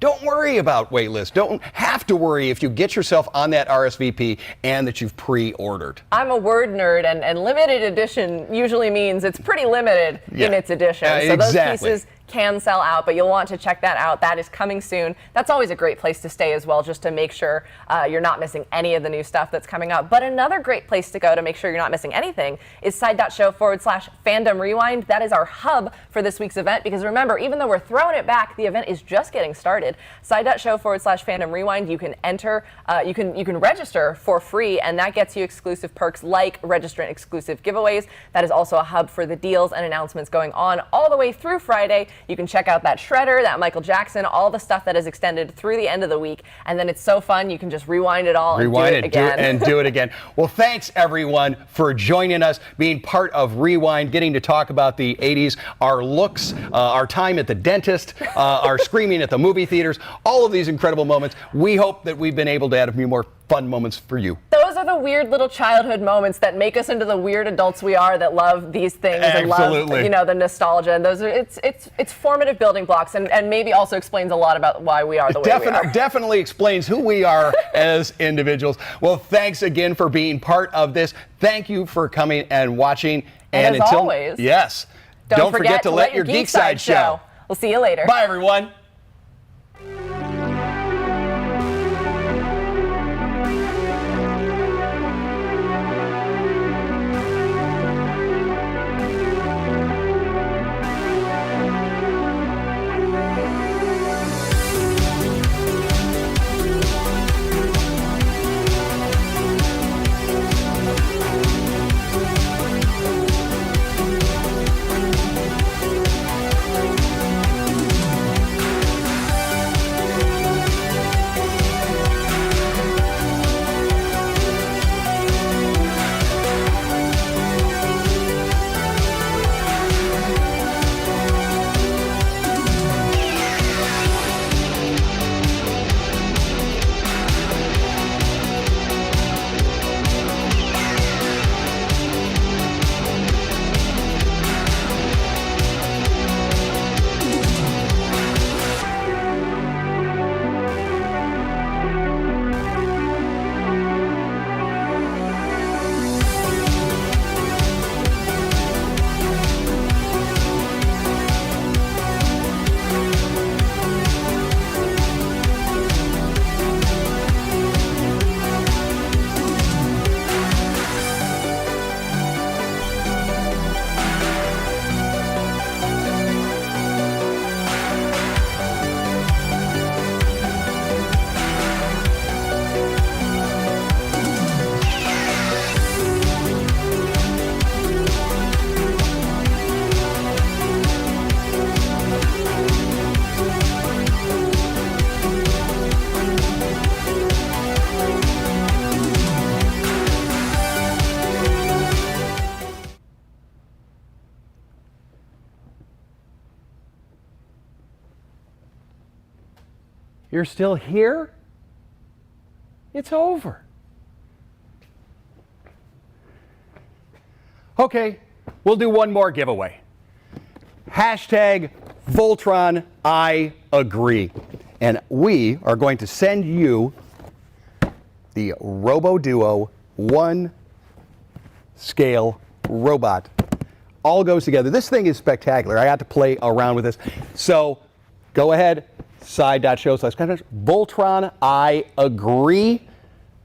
don't worry about wait list. Don't have to worry if you get yourself on that RSVP and that you've pre-ordered. I'm a word nerd, and limited edition usually means it's pretty limited in its edition. So those pieces can sell out, but you'll want to check that out. That is coming soon. That's always a great place to stay as well, just to make sure you're not missing any of the new stuff that's coming up. But another great place to go to make sure you're not missing anything is side.show/Fandom Rewind. That is our hub for this week's event, because remember, even though we're throwing it back, the event is just getting started. Side.show/Fandom Rewind. You can enter, you can register for free, and that gets you exclusive perks like registrant exclusive giveaways. That is also a hub for the deals and announcements going on all the way through Friday. You can check out that Shredder, that Michael Jackson, all the stuff that is extended through the end of the week. And then it's so fun, you can just rewind it all and do it again. Do it again. Well, thanks everyone for joining us, being part of Rewind, getting to talk about the 80s, our looks, our time at the dentist, our screaming at the movie theaters, all of these incredible moments. We hope that we've been able to add a few more fun moments for you. Those are the weird little childhood moments that make us into the weird adults we are, that love these things and love, the nostalgia. And those are it's formative building blocks, and maybe also explains a lot about why we are the way we are. Definitely explains who we are as individuals. Well, thanks again for being part of this. Thank you for coming and watching. And as always, yes, don't forget to let your geek side show. We'll see you later. Bye, everyone. You're still here? It's over. Okay, we'll do one more giveaway. Hashtag Voltron I agree. And we are going to send you the Robo Duo 1 scale robot. All goes together. This thing is spectacular. I got to play around with this. So go ahead, Voltron I agree.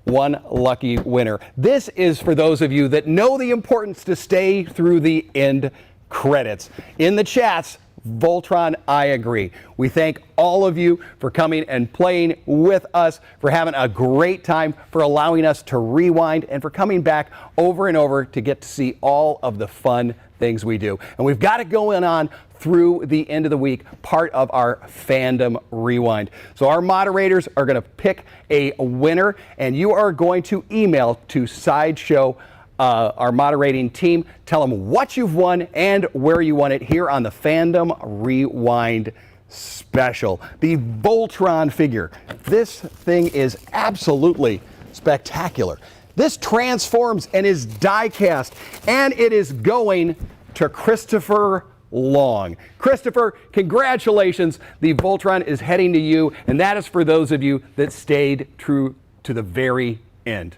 One lucky winner. This is for those of you that know the importance to stay through the end credits. In the chats, Voltron I agree. We thank all of you for coming and playing with us, for having a great time, for allowing us to rewind, and for coming back over and over to get to see all of the fun things we do. And we've got it going on through the end of the week, part of our Fandom Rewind. So our moderators are going to pick a winner, and you are going to email to Sideshow, our moderating team, tell them what you've won and where you won it here on the Fandom Rewind special. The Voltron figure. This thing is absolutely spectacular. This transforms and is die-cast, and it is going to Christopher Long. Christopher, congratulations. The Voltron is heading to you, and that is for those of you that stayed true to the very end.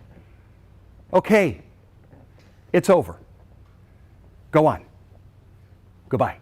Okay, it's over. Go on. Goodbye.